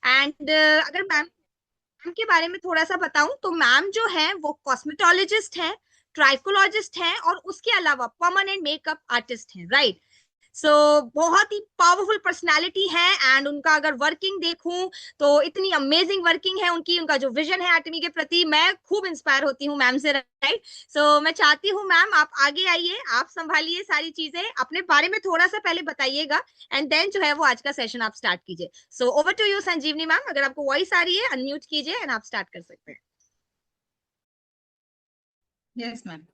And अगर ma'am के बारे में थोड़ा सा बताऊं तो मैम जो है वो कॉस्मेटोलॉजिस्ट हैं, ट्राइकोलॉजिस्ट हैं, और उसके अलावा परमानेंट मेकअप आर्टिस्ट हैं, राइट। सो बहुत ही पावरफुल पर्सनालिटी है। एंड उनका अगर वर्किंग देखूं तो इतनी अमेजिंग वर्किंग है उनकी, उनका जो विजन है एटमी के प्रति, मैं खूब इंस्पायर होती हूँ मैम से, राइट। सो मैं चाहती हूँ मैम आप आगे आइए, आप संभालिए सारी चीजें, अपने बारे में थोड़ा सा पहले बताइएगा, एंड देन जो है वो आज का सेशन आप स्टार्ट कीजिए। So over to you Sanjeevani ma'am, अगर आपको वॉइस आ रही है अनम्यूट कीजिए एंड आप स्टार्ट कर सकते हैं। Yes ma'am.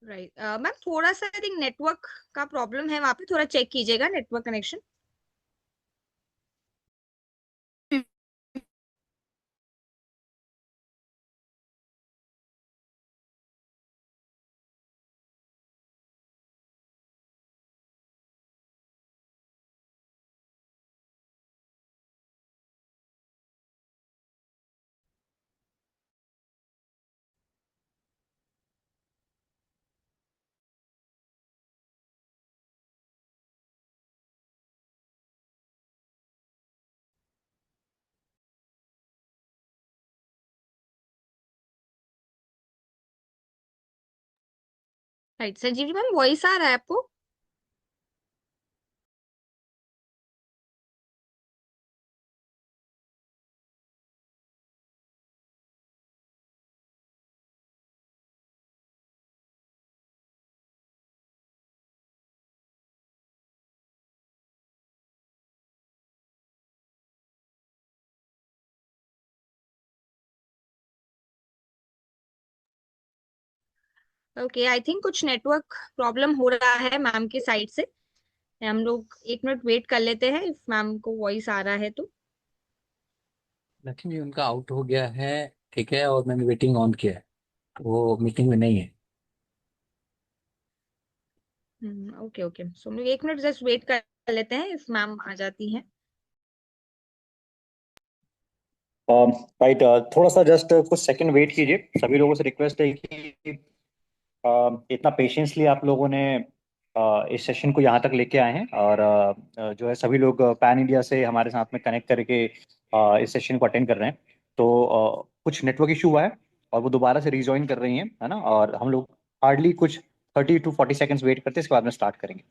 राइट मैम, थोड़ा सा आई थिंक नेटवर्क का प्रॉब्लम है वहां पे, थोड़ा चेक कीजिएगा नेटवर्क कनेक्शन। राइट संजीवनी मैम, वॉइस आ रहा है आपको? ओके, आई थिंक कुछ नेटवर्क प्रॉब्लम हो रहा है मैम की साइड से। हम लोग एक मिनट वेट कर लेते हैं, इफ मैम को वॉइस आ रहा है तो। लक्ष्मी जी उनका आउट हो गया है। ठीक है, और मैंने वेटिंग ऑन किया है। वो मीटिंग में नहीं है। ओके ओके, सो हम लोग एक मिनट जस्ट वेट कर लेते हैं, इफ मैम आ जाती हैं। राइट, थोड़ा सा जस्ट कुछ सेकंड वेट कीजिए। सभी लोगों से रिक्वेस्ट है कि इतना पेशेंसली आप लोगों ने इस सेशन को यहाँ तक लेके आए हैं, और जो है सभी लोग पैन इंडिया से हमारे साथ में कनेक्ट करके इस सेशन को अटेंड कर रहे हैं। तो कुछ नेटवर्क इशू हुआ है और वो दोबारा से रिज्वाइन कर रही हैं, है ना। और हम लोग हार्डली कुछ 30 to 40 सेकेंड्स वेट करते हैं, इसके बाद में स्टार्ट करेंगे।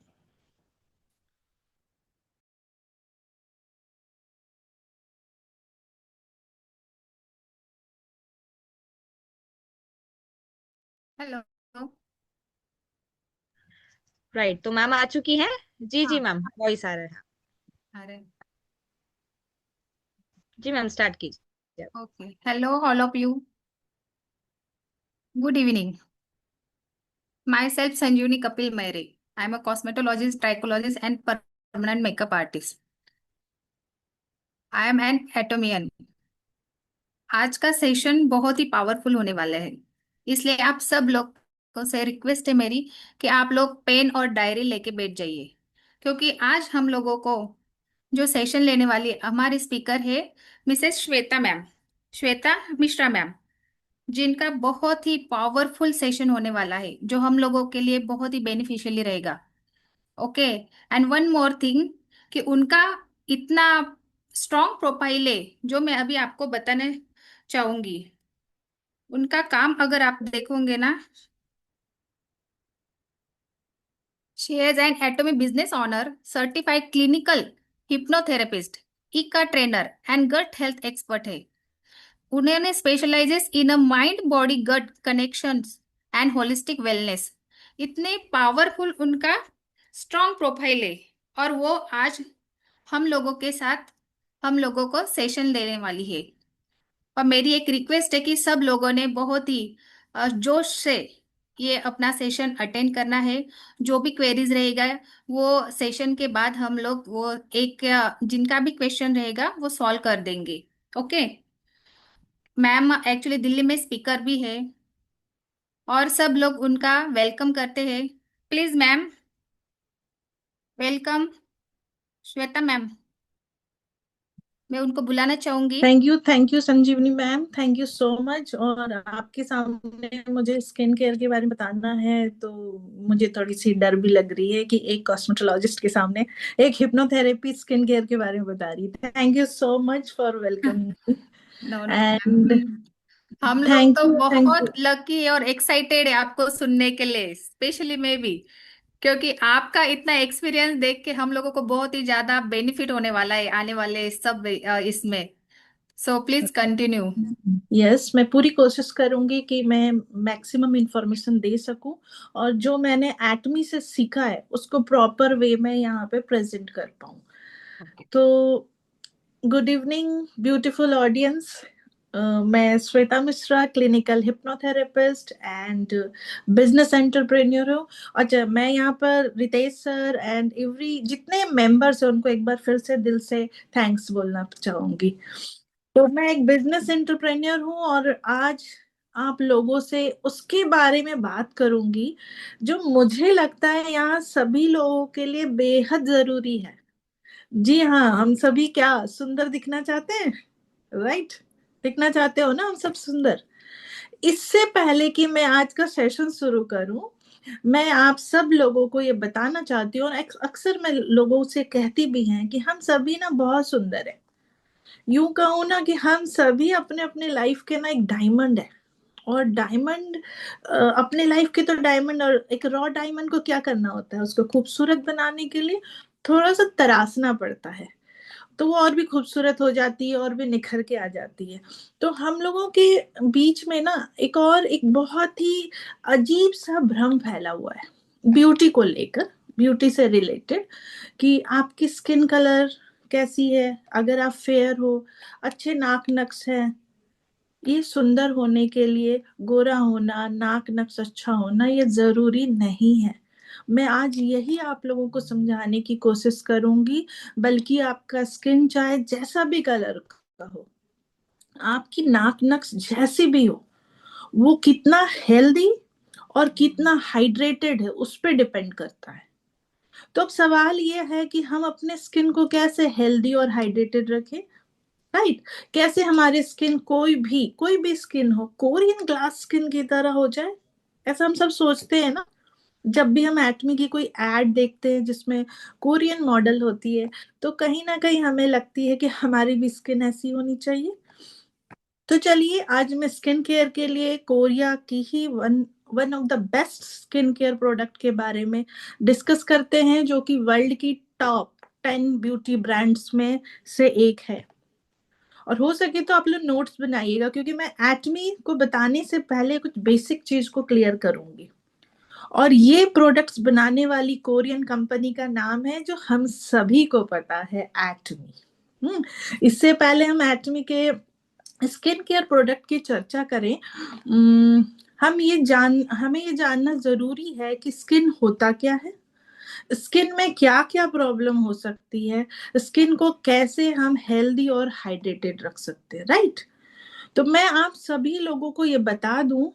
हेलो। राइट, तो मैम आ चुकी हैं। जी जी हाँ। मैम, वॉइस आ रहा है। अरे जी मैम, स्टार्ट कीजिए। Okay, hello all of you, good evening. Myself Sanjeevani Kapil Maire. I am a cosmetologist, trichologist and permanent makeup artist. I am an Atomian. आज का सेशन बहुत ही पावरफुल होने वाला है, इसलिए आप सब लोग से रिक्वेस्ट है मेरी कि आप लोग पेन और डायरी लेके बैठ जाइए, क्योंकि आज हम लोगों को जो सेशन लेने वाली हमारी स्पीकर है Mrs Shweta ma'am, Shweta Mishra ma'am, जिनका बहुत ही पावरफुल सेशन होने वाला है जो हम लोगों के लिए बहुत ही बेनिफिशियली रहेगा। Okay. And one more thing, कि उनका इतना स्ट्रॉन्ग प्रोफाइल है जो मैं अभी आपको बताने चाहूंगी। उनका काम अगर आप देखोगे ना, she has an atomic business owner, certified clinical hypnotherapist, ICA trainer and gut health expert है। उन्होंने specialises in a mind body gut connections and holistic wellness. इतने पावरफुल उनका स्ट्रॉन्ग प्रोफाइल है, और वो आज हम लोगों के साथ हम लोगों को सेशन देने वाली है। और मेरी एक रिक्वेस्ट है कि सब लोगों ने बहुत ही जोश से ये अपना सेशन अटेंड करना है। जो भी क्वेरीज रहेगा वो सेशन के बाद हम लोग वो एक जिनका भी क्वेश्चन रहेगा वो सॉल्व कर देंगे। ओके। मैम एक्चुअली दिल्ली में स्पीकर भी है, और सब लोग उनका वेलकम करते हैं। Please ma'am, welcome Shweta ma'am. मैं उनको बुलाना चाहूंगी। Thank you Sanjeevani ma'am, thank you so much. और आपके सामने मुझे स्किन केयर के बारे में बताना है तो मुझे थोड़ी सी डर भी लग रही है कि एक कॉस्मेटोलॉजिस्ट के सामने एक हिप्नोथेरेपी स्किन केयर के बारे में बता रही है। Thank you so much for welcoming no no and ma'am, हम लोग थैंक तो यू थैंक यू। बहुत लकी और एक्साइटेड है आपको सुनने के लिए, स्पेशली मैं भी, क्योंकि आपका इतना एक्सपीरियंस देख के हम लोगों को बहुत ही ज्यादा बेनिफिट होने वाला है आने वाले सब इसमें। So please continue. यस, मैं पूरी कोशिश करूंगी कि मैं मैक्सिमम इंफॉर्मेशन दे सकूं और जो मैंने एटमी से सीखा है उसको प्रॉपर वे में यहाँ पे प्रेजेंट कर पाऊं। तो गुड इवनिंग ब्यूटीफुल ऑडियंस। मैं Shweta Mishra, clinical hypnotherapist and business entrepreneur हूँ। अच्छा, मैं यहाँ पर रितेश सर एंड एवरी जितने मेंबर्स हैं उनको एक बार फिर से दिल से थैंक्स बोलना चाहूंगी। तो मैं एक बिजनेस एंटरप्रेन्योर हूँ और आज आप लोगों से उसके बारे में बात करूंगी जो मुझे लगता है यहाँ सभी लोगों के लिए बेहद जरूरी है। जी हाँ, हम सभी क्या सुंदर दिखना चाहते हैं, राइट? दिखना चाहते हो ना हम सब सुंदर। इससे पहले कि मैं आज का सेशन शुरू करूं, मैं आप सब लोगों को ये बताना चाहती हूँ और अक्सर मैं लोगों से कहती भी हैं कि हम सभी ना बहुत सुंदर है। यूं कहूँ ना कि हम सभी अपने अपने लाइफ के ना एक डायमंड है। और डायमंड अपने लाइफ के तो डायमंड, और एक रॉ डायमंड को क्या करना होता है, उसको खूबसूरत बनाने के लिए थोड़ा सा तराशना पड़ता है तो वो और भी खूबसूरत हो जाती है और भी निखर के आ जाती है। तो हम लोगों के बीच में ना एक बहुत ही अजीब सा भ्रम फैला हुआ है ब्यूटी को लेकर, ब्यूटी से रिलेटेड, कि आपकी स्किन कलर कैसी है, अगर आप फेयर हो, अच्छे नाक नक्श है, ये सुंदर होने के लिए गोरा होना, नाक नक्श अच्छा होना ये जरूरी नहीं है। मैं आज यही आप लोगों को समझाने की कोशिश करूंगी। बल्कि आपका स्किन चाहे जैसा भी कलर का हो, आपकी नाक नक्श जैसी भी हो, वो कितना हेल्दी और कितना हाइड्रेटेड है उस पर डिपेंड करता है। तो अब सवाल ये है कि हम अपने स्किन को कैसे हेल्दी और हाइड्रेटेड रखें, राइट? कैसे हमारी स्किन कोई भी स्किन हो कोरियन ग्लास स्किन की तरह हो जाए, ऐसा हम सब सोचते हैं ना। जब भी हम एटमी की कोई एड देखते हैं जिसमें कोरियन मॉडल होती है तो कहीं ना कहीं हमें लगती है कि हमारी भी स्किन ऐसी होनी चाहिए। तो चलिए, आज मैं स्किन केयर के लिए कोरिया की ही one of the best skin care product के बारे में डिस्कस करते हैं, जो कि वर्ल्ड की टॉप 10 ब्यूटी ब्रांड्स में से एक है। और हो सके तो आप लोग नोट्स बनाइएगा क्योंकि मैं एटमी को बताने से पहले कुछ बेसिक चीज को क्लियर करूंगी। और ये प्रोडक्ट्स बनाने वाली कोरियन कंपनी का नाम है जो हम सभी को पता है, एटमी। इससे पहले हम एटमी के स्किन केयर प्रोडक्ट की चर्चा करें, हमें ये जानना जरूरी है कि स्किन होता क्या है, स्किन में क्या क्या प्रॉब्लम हो सकती है, स्किन को कैसे हम हेल्दी और हाइड्रेटेड रख सकते हैं, राइट? तो मैं आप सभी लोगों को ये बता दूं,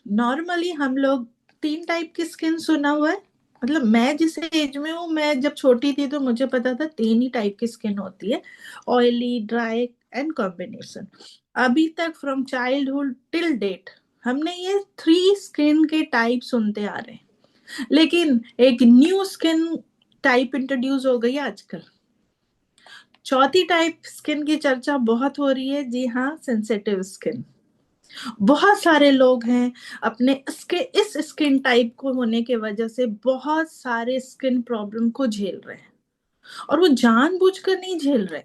नॉर्मली हम लोग 3 टाइप की स्किन सुना हुआ है। मतलब मैं जिस एज में हूँ, मैं जब छोटी थी तो मुझे पता था 3 ही टाइप की स्किन होती है, ऑयली, ड्राई एंड कॉम्बिनेशन। अभी तक फ्रॉम चाइल्डहुड टिल डेट हमने ये 3 स्किन के टाइप सुनते आ रहे हैं। लेकिन एक न्यू स्किन टाइप इंट्रोड्यूस हो गई है आजकल, चौथी टाइप स्किन की चर्चा बहुत हो रही है। जी हाँ, सेंसिटिव स्किन। बहुत सारे लोग हैं अपने इस स्किन टाइप को होने के वजह से बहुत सारे स्किन प्रॉब्लम को झेल रहे हैं, और वो जानबूझकर नहीं झेल रहे।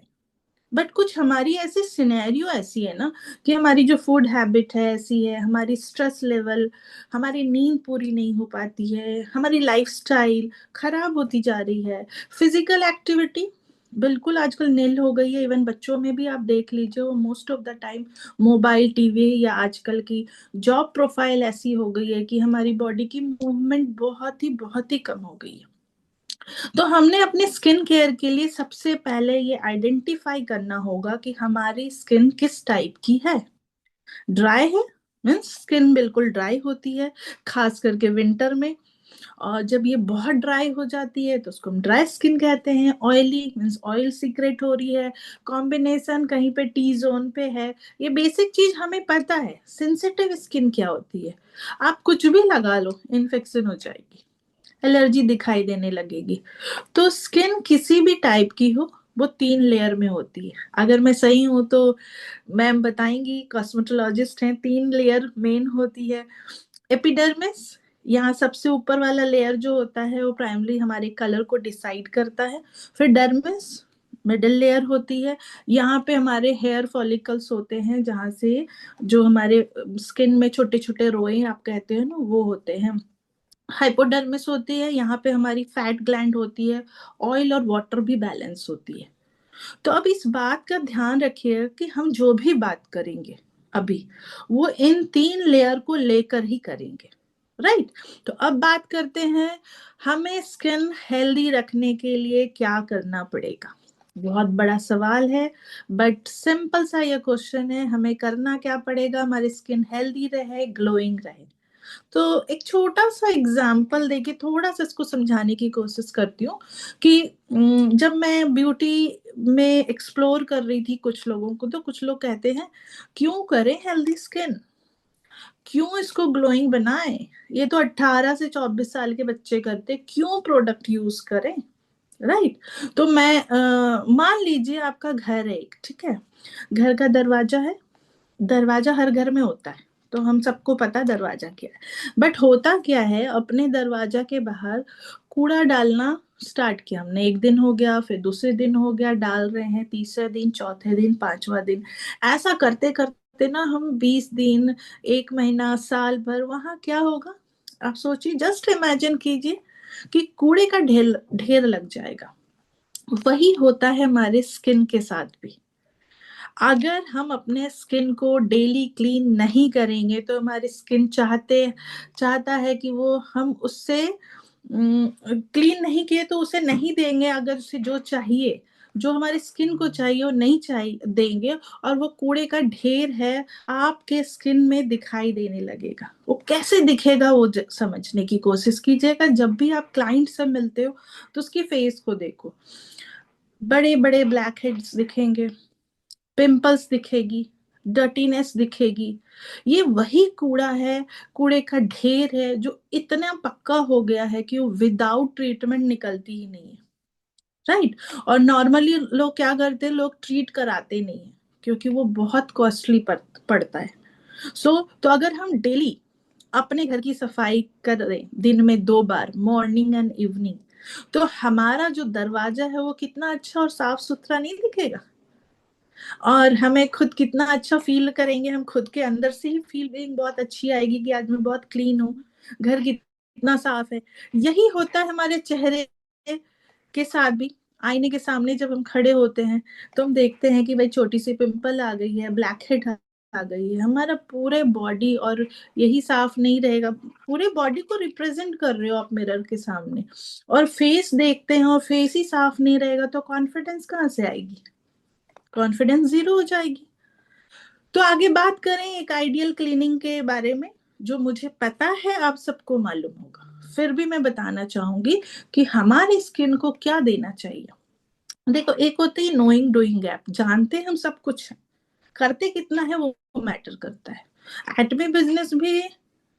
बट कुछ हमारी ऐसी सिनेरियो ऐसी है ना कि हमारी जो फूड हैबिट है ऐसी है, हमारी स्ट्रेस लेवल, हमारी नींद पूरी नहीं हो पाती है, हमारी लाइफस्टाइल खराब होती जा रही है, फिजिकल एक्टिविटी बिल्कुल आजकल नील हो गई है। इवन बच्चों में भी आप देख लीजिए, वो most of the time mobile, TV, या आजकल की जॉब प्रोफाइल ऐसी हो गई है कि हमारी बॉडी की मूवमेंट बहुत ही कम हो गई है। तो हमने अपने स्किन केयर के लिए सबसे पहले ये आइडेंटिफाई करना होगा कि हमारी स्किन किस टाइप की है। ड्राई है मीन्स स्किन बिल्कुल ड्राई होती है, खास करके विंटर में। और जब ये बहुत ड्राई हो जाती है तो उसको हम ड्राई स्किन कहते हैं। ऑयली मीन्स ऑयल सीक्रेट हो रही है, कॉम्बिनेशन कहीं पे टी जोन पे है। ये बेसिक चीज हमें पता है। सेंसिटिव स्किन क्या होती है, आप कुछ भी लगा लो इन्फेक्शन हो जाएगी, एलर्जी दिखाई देने लगेगी। तो स्किन किसी भी टाइप की हो वो 3 लेयर में होती है। अगर मैं सही हूं तो मैम बताएंगी, कॉस्मेटोलॉजिस्ट हैं। 3 लेयर मेन होती है। एपिडर्मिस, यहाँ सबसे ऊपर वाला लेयर जो होता है वो प्राइमरी हमारे कलर को डिसाइड करता है। फिर डर्मिस मिडिल लेयर होती है, यहाँ पे हमारे हेयर फॉलिकल्स होते हैं, जहाँ से जो हमारे स्किन में छोटे छोटे रोए आप कहते हैं ना वो होते हैं। हाइपोडर्मिस होती है, यहाँ पे हमारी फैट ग्लैंड होती है, ऑयल और वाटर भी बैलेंस होती है। तो अब इस बात का ध्यान रखिए कि हम जो भी बात करेंगे अभी वो इन 3 लेयर को लेकर ही करेंगे, राइट। तो अब बात करते हैं हमें स्किन हेल्दी रखने के लिए क्या करना पड़ेगा। बहुत बड़ा सवाल है बट सिंपल सा ये क्वेश्चन है, हमें करना क्या पड़ेगा हमारी स्किन हेल्दी रहे, ग्लोइंग रहे। तो एक छोटा सा एग्जाम्पल देके थोड़ा सा इसको समझाने की कोशिश करती हूँ कि जब मैं ब्यूटी में एक्सप्लोर कर रही थी कुछ लोगों को, तो कुछ लोग कहते हैं क्यों करें हेल्दी स्किन, क्यों इसको ग्लोइंग बनाएं, ये तो 18 से 24 साल के बच्चे करते, क्यों प्रोडक्ट यूज करें, राइट। तो मैं मान लीजिए आपका घर है एक, ठीक है, घर का दरवाजा है, दरवाजा हर घर में होता है तो हम सबको पता दरवाजा क्या है। बट होता क्या है, अपने दरवाजा के बाहर कूड़ा डालना स्टार्ट किया हमने, एक दिन हो गया, फिर दूसरे दिन हो गया, डाल रहे हैं, तीसरे दिन, चौथे दिन, पांचवा दिन, ऐसा करते करते ना हम 20 दिन, 1 महीना, साल भर, वहां क्या होगा आप सोचिए, जस्ट इमेजिन कीजिए कि कूड़े का ढेर ढेर लग जाएगा। वही होता है हमारे स्किन के साथ भी। अगर हम अपने स्किन को डेली क्लीन नहीं करेंगे तो हमारी स्किन चाहता है कि वो हम उससे क्लीन नहीं किए तो उसे नहीं देंगे, अगर उसे जो चाहिए, जो हमारी स्किन को चाहिए वो नहीं चाहिए देंगे, और वो कूड़े का ढेर है आपके स्किन में दिखाई देने लगेगा। वो कैसे दिखेगा वो समझने की कोशिश कीजिएगा। जब भी आप क्लाइंट से मिलते हो तो उसकी फेस को देखो, बड़े बड़े ब्लैक हेड्स दिखेंगे, पिंपल्स दिखेगी, डर्टीनेस दिखेगी। ये वही कूड़ा है, कूड़े का ढेर है जो इतना पक्का हो गया है कि वो विदाउट ट्रीटमेंट निकलती ही नहीं है, राइट। और नॉर्मली लोग क्या करते हैं, लोग ट्रीट कराते नहीं है क्योंकि वो बहुत कॉस्टली पड़ता है। तो अगर हम डेली अपने घर की सफाई कर रहे दिन में 2 बार, मॉर्निंग एंड इवनिंग, तो हमारा जो दरवाजा है वो कितना अच्छा और साफ सुथरा नहीं दिखेगा, और हमें खुद कितना अच्छा फील करेंगे, हम खुद के अंदर से ही फीलिंग बहुत अच्छी आएगी कि आज मैं बहुत क्लीन हूँ, घर कितना साफ है। यही होता है हमारे चेहरे के साथ भी। आईने के सामने जब हम खड़े होते हैं तो हम देखते हैं कि भाई छोटी सी पिंपल आ गई है, ब्लैक हेड आ गई है, हमारा पूरे बॉडी, और यही साफ नहीं रहेगा, पूरे बॉडी को रिप्रेजेंट कर रहे हो आप मिरर के सामने, और फेस देखते हैं और फेस ही साफ नहीं रहेगा तो कॉन्फिडेंस कहाँ से आएगी, कॉन्फिडेंस जीरो हो जाएगी। तो आगे बात करें एक आइडियल क्लीनिंग के बारे में, जो मुझे पता है आप सबको मालूम होगा, फिर भी मैं बताना चाहूंगी कि हमारी स्किन को क्या देना चाहिए। देखो, एक होती है नोइंग डूइंग गैप, जानते हैं हम सब कुछ है, करते कितना है वो मैटर करता है। एटमी बिजनेस भी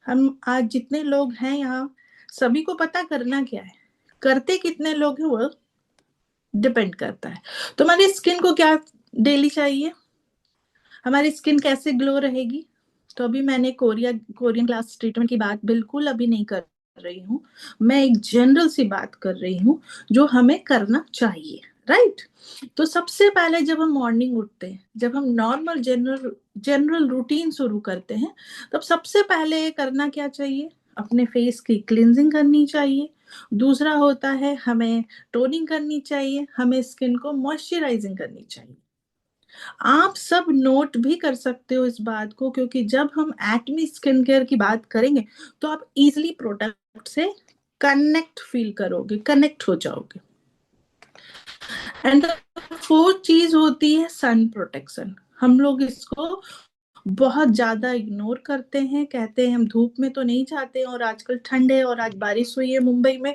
हम आज जितने लोग हैं यहाँ, सभी को पता करना क्या है, करते कितने लोग हैं वो डिपेंड करता है। तो हमारी स्किन को क्या डेली चाहिए, हमारी स्किन कैसे ग्लो रहेगी। तो अभी मैंने कोरियन ग्लास ट्रीटमेंट की बात बिल्कुल अभी नहीं कर रही हूँ, मैं एक जनरल सी बात कर रही हूँ जो हमें करना चाहिए, राइट। तो सबसे पहले जब हम मॉर्निंग उठते हैं, जब हम नॉर्मल जनरल रूटीन शुरू करते हैं, तब सबसे पहले करना क्या चाहिए, अपने फेस की क्लींजिंग करनी चाहिए। दूसरा होता है हमें टोनिंग करनी चाहिए, हमें स्किन को मॉइस्चराइजिंग करनी चाहिए। आप सब नोट भी कर सकते हो इस बात को, क्योंकि जब हम एक्ने स्किन केयर की बात करेंगे तो आप इजीली प्रोडक्ट से कनेक्ट फील करोगे, कनेक्ट हो जाओगे। एंड फोर्थ चीज होती है सन प्रोटेक्शन। हम लोग इसको बहुत ज्यादा इग्नोर करते हैं, कहते हैं हम धूप में तो नहीं जाते, और आजकल ठंड है और आज बारिश हुई है मुंबई में,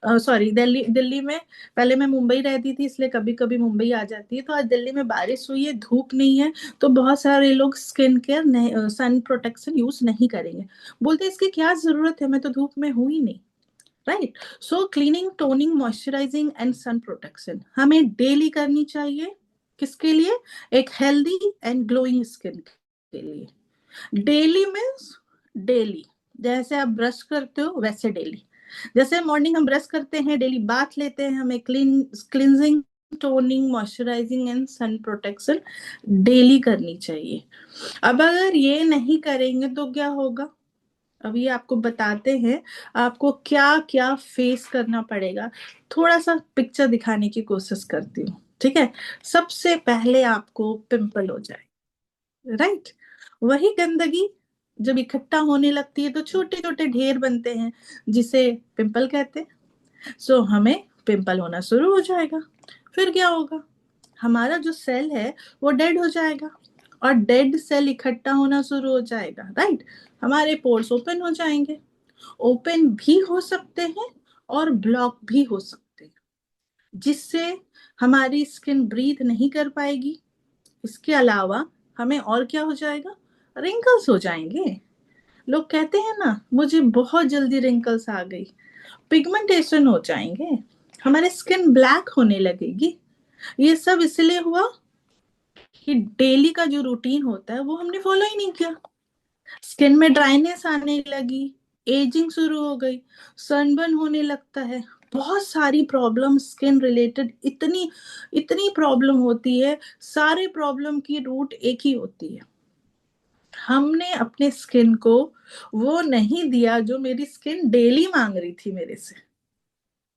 सॉरी दिल्ली दिल्ली में। पहले मैं मुंबई रहती थी इसलिए कभी कभी मुंबई आ जाती है, तो आज दिल्ली में बारिश हुई है, धूप नहीं है, तो बहुत सारे लोग skin care sun protection use नहीं करेंगे, बोलते हैं इसकी क्या जरूरत है, मैं तो धूप में हूं ही नहीं। Right. So cleaning, toning, moisturising and sun protection हमें डेली करनी चाहिए। किसके लिए? एक हेल्दी एंड ग्लोइंग स्किन के लिए। डेली मीन्स डेली, जैसे आप ब्रश करते हो वैसे डेली। जैसे मॉर्निंग हम ब्रश करते हैं, डेली बाथ लेते हैं, हमें cleansing, toning, moisturising and sun protection daily करनी चाहिए। अब अगर ये नहीं करेंगे तो क्या होगा? अभी आपको बताते हैं आपको क्या क्या फेस करना पड़ेगा। थोड़ा सा पिक्चर दिखाने की कोशिश करती हूँ, ठीक है। सबसे पहले आपको पिंपल हो जाए, राइट। वही गंदगी जब इकट्ठा होने लगती है तो छोटे छोटे ढेर बनते हैं, जिसे पिंपल कहते हैं। सो हमें पिंपल होना शुरू हो जाएगा। फिर क्या होगा? हमारा जो सेल है वो डेड हो जाएगा, और डेड सेल इकट्ठा होना शुरू हो जाएगा, राइट। हमारे पोर्स ओपन हो जाएंगे, ओपन भी हो सकते हैं और ब्लॉक भी हो सकते हैं, जिससे हमारी स्किन ब्रीथ नहीं कर पाएगी। इसके अलावा हमें और क्या हो जाएगा? रिंकल्स हो जाएंगे। लोग कहते हैं ना, मुझे बहुत जल्दी रिंकल्स आ गई। पिगमेंटेशन हो जाएंगे, हमारे स्किन ब्लैक होने लगेगी। ये सब इसलिए हुआ कि डेली का जो रूटीन होता है वो हमने फॉलो ही नहीं किया। स्किन में ड्राइनेस आने लगी, एजिंग शुरू हो गई, सनबर्न होने लगता है, बहुत सारी प्रॉब्लम स्किन रिलेटेड, इतनी इतनी प्रॉब्लम होती है। सारे प्रॉब्लम की रूट एक ही होती है, हमने अपने स्किन को वो नहीं दिया जो मेरी स्किन डेली मांग रही थी मेरे से।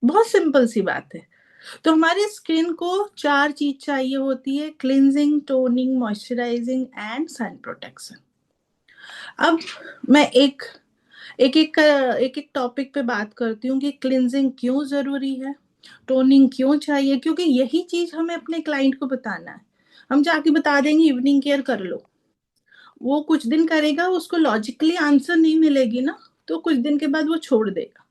बहुत सिंपल सी बात है। तो हमारी स्किन को 4 चीज चाहिए होती है: cleansing, toning, moisturising and sun protection. अब मैं एक एक टॉपिक पे बात करती हूँ कि क्लींजिंग क्यों जरूरी है, टोनिंग क्यों चाहिए, क्योंकि यही चीज हमें अपने क्लाइंट को बताना है। हम जाके बता देंगे इवनिंग केयर कर लो, वो कुछ दिन करेगा, उसको लॉजिकली आंसर नहीं मिलेगी ना, तो कुछ दिन के बाद वो छोड़ देगा।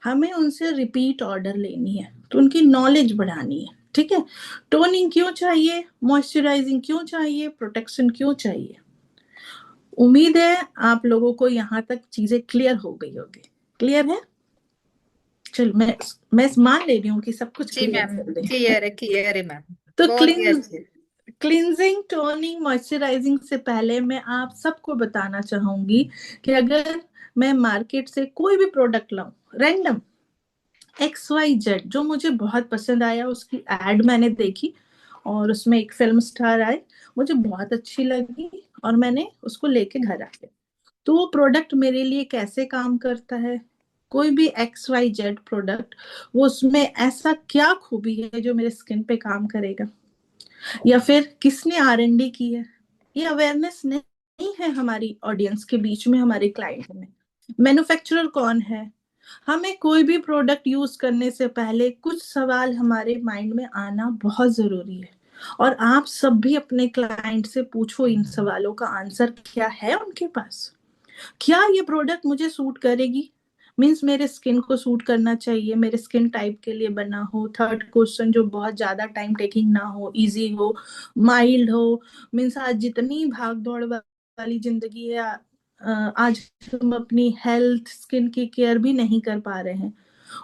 हमें उनसे रिपीट ऑर्डर लेनी है, तो उनकी नॉलेज बढ़ानी है, ठीक है। टोनिंग क्यों चाहिए, मॉइस्चराइजिंग क्यों चाहिए, प्रोटेक्शन क्यों चाहिए। उम्मीद है आप लोगों को यहाँ तक चीजें क्लियर हो गई होगी। क्लियर है? चल मैं मान ले रही हूँ कि सब कुछ जी क्लियर मैम, कर दे। क्लियर है मैम, तो बहुत ही अच्छे। क्लींजिंग, टोनिंग, मॉइस्चराइजिंग से पहले मैं आप सबको बताना चाहूंगी कि अगर मैं मार्केट से कोई भी प्रोडक्ट लाऊं, रैंडम XYZ, जो मुझे बहुत पसंद आया, उसकी एड मैंने देखी और उसमें एक फिल्म स्टार आए, मुझे बहुत अच्छी लगी और मैंने उसको लेके घर आ गया। तो वो प्रोडक्ट मेरे लिए कैसे काम करता है, कोई भी XYZ प्रोडक्ट, वो उसमें ऐसा क्या खूबी है जो मेरे स्किन पे काम करेगा, या फिर किसने R&D की है, ये अवेयरनेस नहीं है हमारी ऑडियंस के बीच में, हमारे क्लाइंट में। मैन्युफैक्चरर कौन है, हमें कोई भी प्रोडक्ट यूज करने से पहले कुछ सवाल हमारे माइंड में आना बहुत जरूरी है। और आप सब भी अपने क्लाइंट से पूछो इन सवालों का आंसर क्या है उनके पास। क्या ये प्रोडक्ट मुझे सूट करेगी, मीन्स मेरे स्किन को सूट करना चाहिए, मेरे स्किन टाइप के लिए बना हो। थर्ड क्वेश्चन, जो बहुत ज्यादा टाइम टेकिंग ना हो, इजी हो, माइल्ड हो। मीन्स आज जितनी भाग दौड़ वाली जिंदगी है, आज हम अपनी हेल्थ, स्किन की केयर भी नहीं कर पा रहे हैं।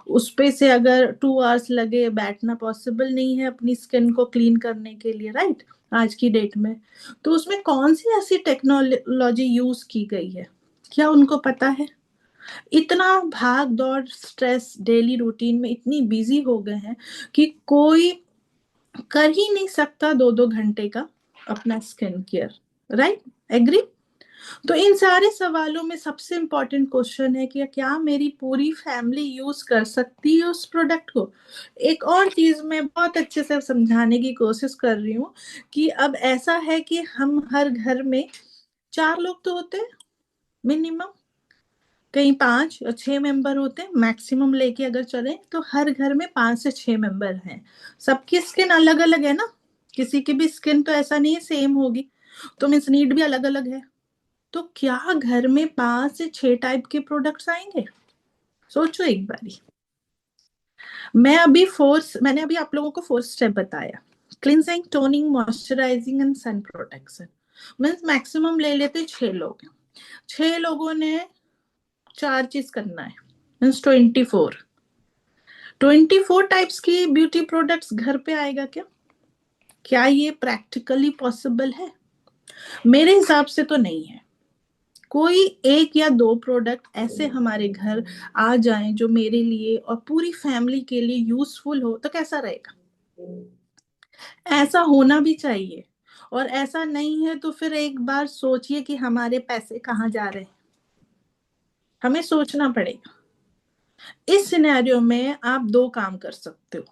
उस पे से अगर 2 आवर्स लगे, बैठना पॉसिबल नहीं है अपनी स्किन को क्लीन करने के लिए, राइट, आज की डेट में। तो उसमें कौन सी ऐसी टेक्नोलॉजी यूज की गई है, क्या उनको पता है? इतना भाग दौड़, स्ट्रेस, डेली रूटीन में इतनी बिजी हो गए हैं कि कोई कर ही नहीं सकता 2-2 घंटे का अपना स्किन केयर, राइट, एग्री। तो इन सारे सवालों में सबसे इंपॉर्टेंट क्वेश्चन है कि क्या मेरी पूरी फैमिली यूज कर सकती है उस प्रोडक्ट को। एक और चीज मैं बहुत अच्छे से समझाने की कोशिश कर रही हूँ कि अब ऐसा है कि हम हर घर में 4 लोग तो होते हैं मिनिमम, कहीं 5 या 6 मेंबर होते हैं मैक्सिमम, लेके अगर चले तो हर घर में 5 से 6 मेंबर हैं। सबकी स्किन अलग अलग है ना, किसी की भी स्किन तो ऐसा नहीं है सेम होगी, तो मीन्स नीड भी अलग अलग है। तो क्या घर में 5 से 6 टाइप के प्रोडक्ट्स आएंगे? सोचो एक बारी। मैंने अभी आप लोगों को 4 स्टेप बताया। Cleansing, toning, moisturising and sun protection. Means maximum ले लेते 6 लोग हैं, 6 लोगों ने 4 चीज करना है, मीन्स 24 टाइप्स की ब्यूटी प्रोडक्ट्स घर पे आएगा क्या? क्या ये प्रैक्टिकली पॉसिबल है? मेरे हिसाब से तो नहीं है। कोई 1 या 2 प्रोडक्ट ऐसे हमारे घर आ जाएं जो मेरे लिए और पूरी फैमिली के लिए यूजफुल हो तो कैसा रहेगा? ऐसा होना भी चाहिए। और ऐसा नहीं है तो फिर एक बार सोचिए कि हमारे पैसे कहाँ जा रहे हैं। हमें सोचना पड़ेगा। इस सिनेरियो में आप 2 काम कर सकते हो।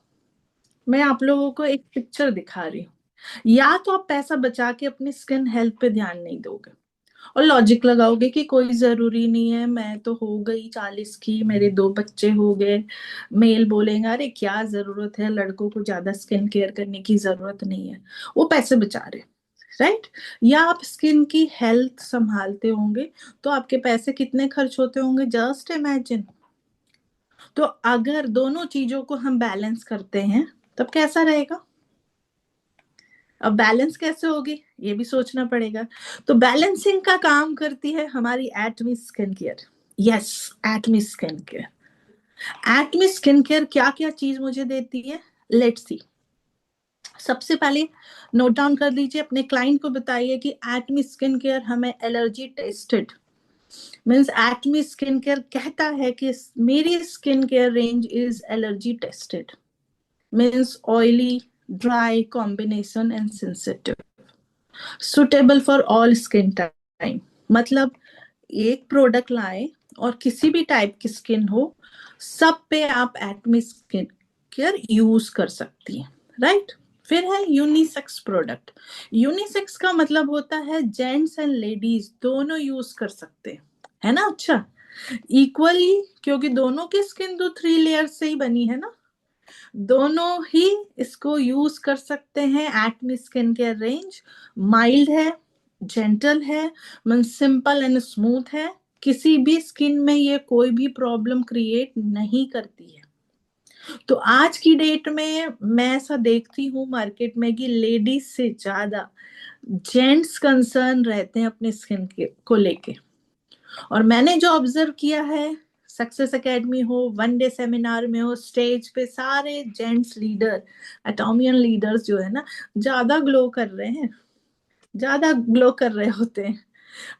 मैं आप लोगों को एक पिक्चर दिखा रही हूँ। या तो आप पैसा बचा के अपनी स्किन हेल्थ पे ध्यान नहीं दोगे और लॉजिक लगाओगे कि कोई जरूरी नहीं है, मैं तो हो गई 40 की, मेरे 2 बच्चे हो गए। मेल बोलेंगे अरे क्या जरूरत है, लड़कों को ज्यादा स्किन केयर करने की जरूरत नहीं है। वो पैसे बचा रहे, राइट? या आप स्किन की हेल्थ संभालते होंगे तो आपके पैसे कितने खर्च होते होंगे, जस्ट इमेजिन। तो अगर दोनों चीजों को हम बैलेंस करते हैं तब कैसा रहेगा? अब बैलेंस कैसे होगी ये भी सोचना पड़ेगा। तो बैलेंसिंग का काम करती है हमारी Atomy skin care. Yes, Atomy skin care. Atomy skin care क्या क्या चीज मुझे देती है, लेट्स सी। सबसे पहले नोट डाउन कर लीजिए, अपने क्लाइंट को बताइए कि एटमी स्किन केयर हमें allergy tested, means Atomy skin care कहता है कि मेरी skin care range is allergy tested, means oily, dry combination and sensitive, suitable for all skin time. मतलब एक प्रोडक्ट लाए और किसी भी टाइप की स्किन हो, सब पे आप एटमी स्किन केयर यूज कर सकती हैं, राइट? फिर है यूनिसेक्स प्रोडक्ट। यूनिसेक्स का मतलब होता है जेंट्स एंड लेडीज दोनों यूज कर सकते हैं, है ना? अच्छा, इक्वली, क्योंकि दोनों की स्किन तो 3 लेयर से ही बनी है ना, दोनों ही इसको यूज कर सकते हैं। Acne skin care range mild है, जेंटल है, मन सिंपल एंड स्मूथ है, किसी भी स्किन में ये कोई भी प्रॉब्लम क्रिएट नहीं करती है। तो आज की डेट में मैं ऐसा देखती हूँ मार्केट में कि लेडीज से ज्यादा जेंट्स कंसर्न रहते हैं अपने स्किन को लेके। और मैंने जो ऑब्जर्व किया है, सक्सेस एकेडमी हो, 1 डे सेमिनार में हो, स्टेज पे सारे जेंट्स लीडर, एटॉमियन लीडर्स जो है ना, ज्यादा ग्लो कर रहे हैं, ज्यादा ग्लो कर रहे होते हैं।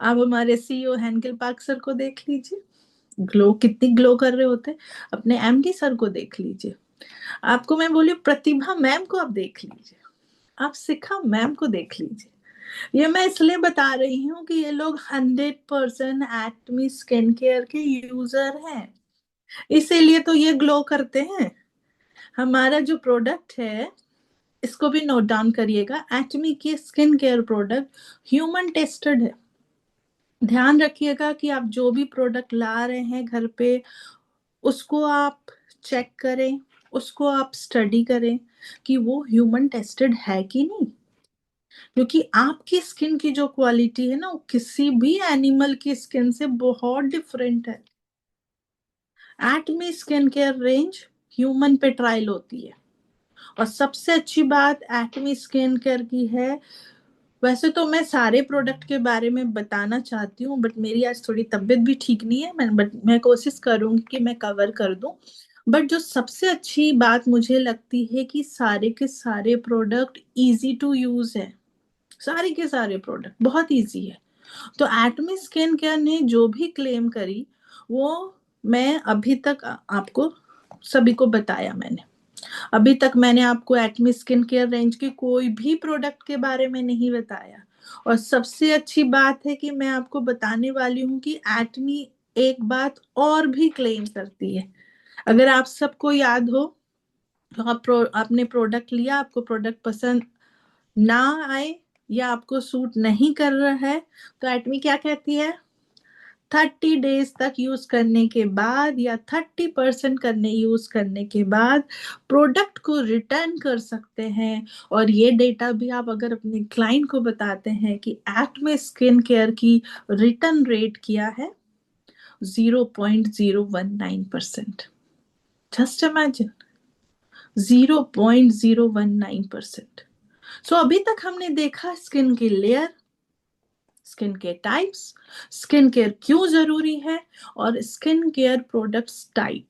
आप हमारे सीईओ हेंकिल पार्क सर को देख लीजिए, ग्लो कितनी ग्लो कर रहे होते हैं। अपने एमडी सर को देख लीजिए। आपको मैं बोली प्रतिभा मैम को आप देख लीजिए, आप शिखा मैम को देख लीजिए। ये मैं इसलिए बता रही हूँ कि ये लोग 100% एटमी स्किन केयर के यूजर हैं, इसीलिए तो ये ग्लो करते हैं। हमारा जो प्रोडक्ट है इसको भी नोट डाउन करिएगा, एटमी की skin care product human tested है। ध्यान रखिएगा कि आप जो भी प्रोडक्ट ला रहे हैं घर पे, उसको आप चेक करें, उसको आप स्टडी करें कि वो ह्यूमन टेस्टेड है कि नहीं। क्योंकि आपकी स्किन की जो क्वालिटी है ना, वो किसी भी एनिमल की स्किन से बहुत डिफरेंट है। Atomy skin care range human पे ट्रायल होती है। और सबसे अच्छी बात एटमी स्किन केयर की है, वैसे तो मैं सारे प्रोडक्ट के बारे में बताना चाहती हूँ बट मेरी आज थोड़ी तबीयत भी ठीक नहीं है, मैं कोशिश करूंगी कि मैं कवर कर दूं। बट जो सबसे अच्छी बात मुझे लगती है कि सारे के सारे प्रोडक्ट इजी टू यूज है, सारे के सारे प्रोडक्ट बहुत इजी है। तो एटमी स्किन केयर ने जो भी क्लेम करी वो मैं अभी तक आपको सभी को बताया। मैंने अभी तक मैंने आपको एटमी स्किन केयर रेंज के कोई भी प्रोडक्ट के बारे में नहीं बताया। और सबसे अच्छी बात है कि मैं आपको बताने वाली हूँ कि एटमी एक बात और भी क्लेम करती है। अगर आप सबको याद हो तो आपने प्रोडक्ट लिया, आपको प्रोडक्ट पसंद ना आए या आपको सूट नहीं कर रहा है तो एटमी क्या कहती है, 30 डेज तक यूज करने के बाद या 30% यूज करने के बाद प्रोडक्ट को रिटर्न कर सकते हैं। और ये डेटा भी आप अगर अपने क्लाइंट को बताते हैं कि एक्मे स्किन केयर की रिटर्न रेट क्या है, 0.019%। Just imagine, 0.019%। सो अभी तक हमने देखा स्किन की layer, skin care types, skin care क्यों जरूरी है, और skin care products type,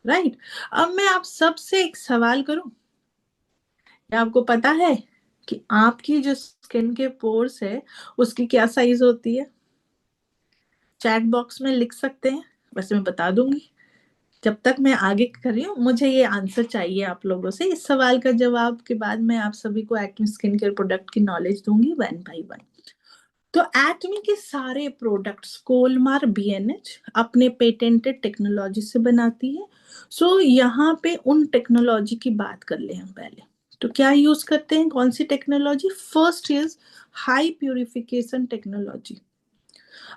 right. अब मैं आप सबसे एक सवाल करूं, क्या आपको पता है कि आपकी जो स्किन के पोर्स है उसकी क्या साइज होती है? चैट बॉक्स में लिख सकते हैं, वैसे मैं बता दूंगी। जब तक मैं आगे कर रही हूँ, मुझे ये आंसर चाहिए आप लोगों से। इस सवाल का जवाब के बाद मैं आप सभी को एक्मे स्किन केयर प्रोडक्ट की नॉलेज दूंगी वन बाय वन। तो एटमी के सारे प्रोडक्ट्स कोलमार बीएनएच अपने पेटेंटेड टेक्नोलॉजी से बनाती है। सो यहाँ पे उन टेक्नोलॉजी की बात कर ले हम पहले। तो क्या यूज करते हैं, कौन सी technology? First is high purification technology.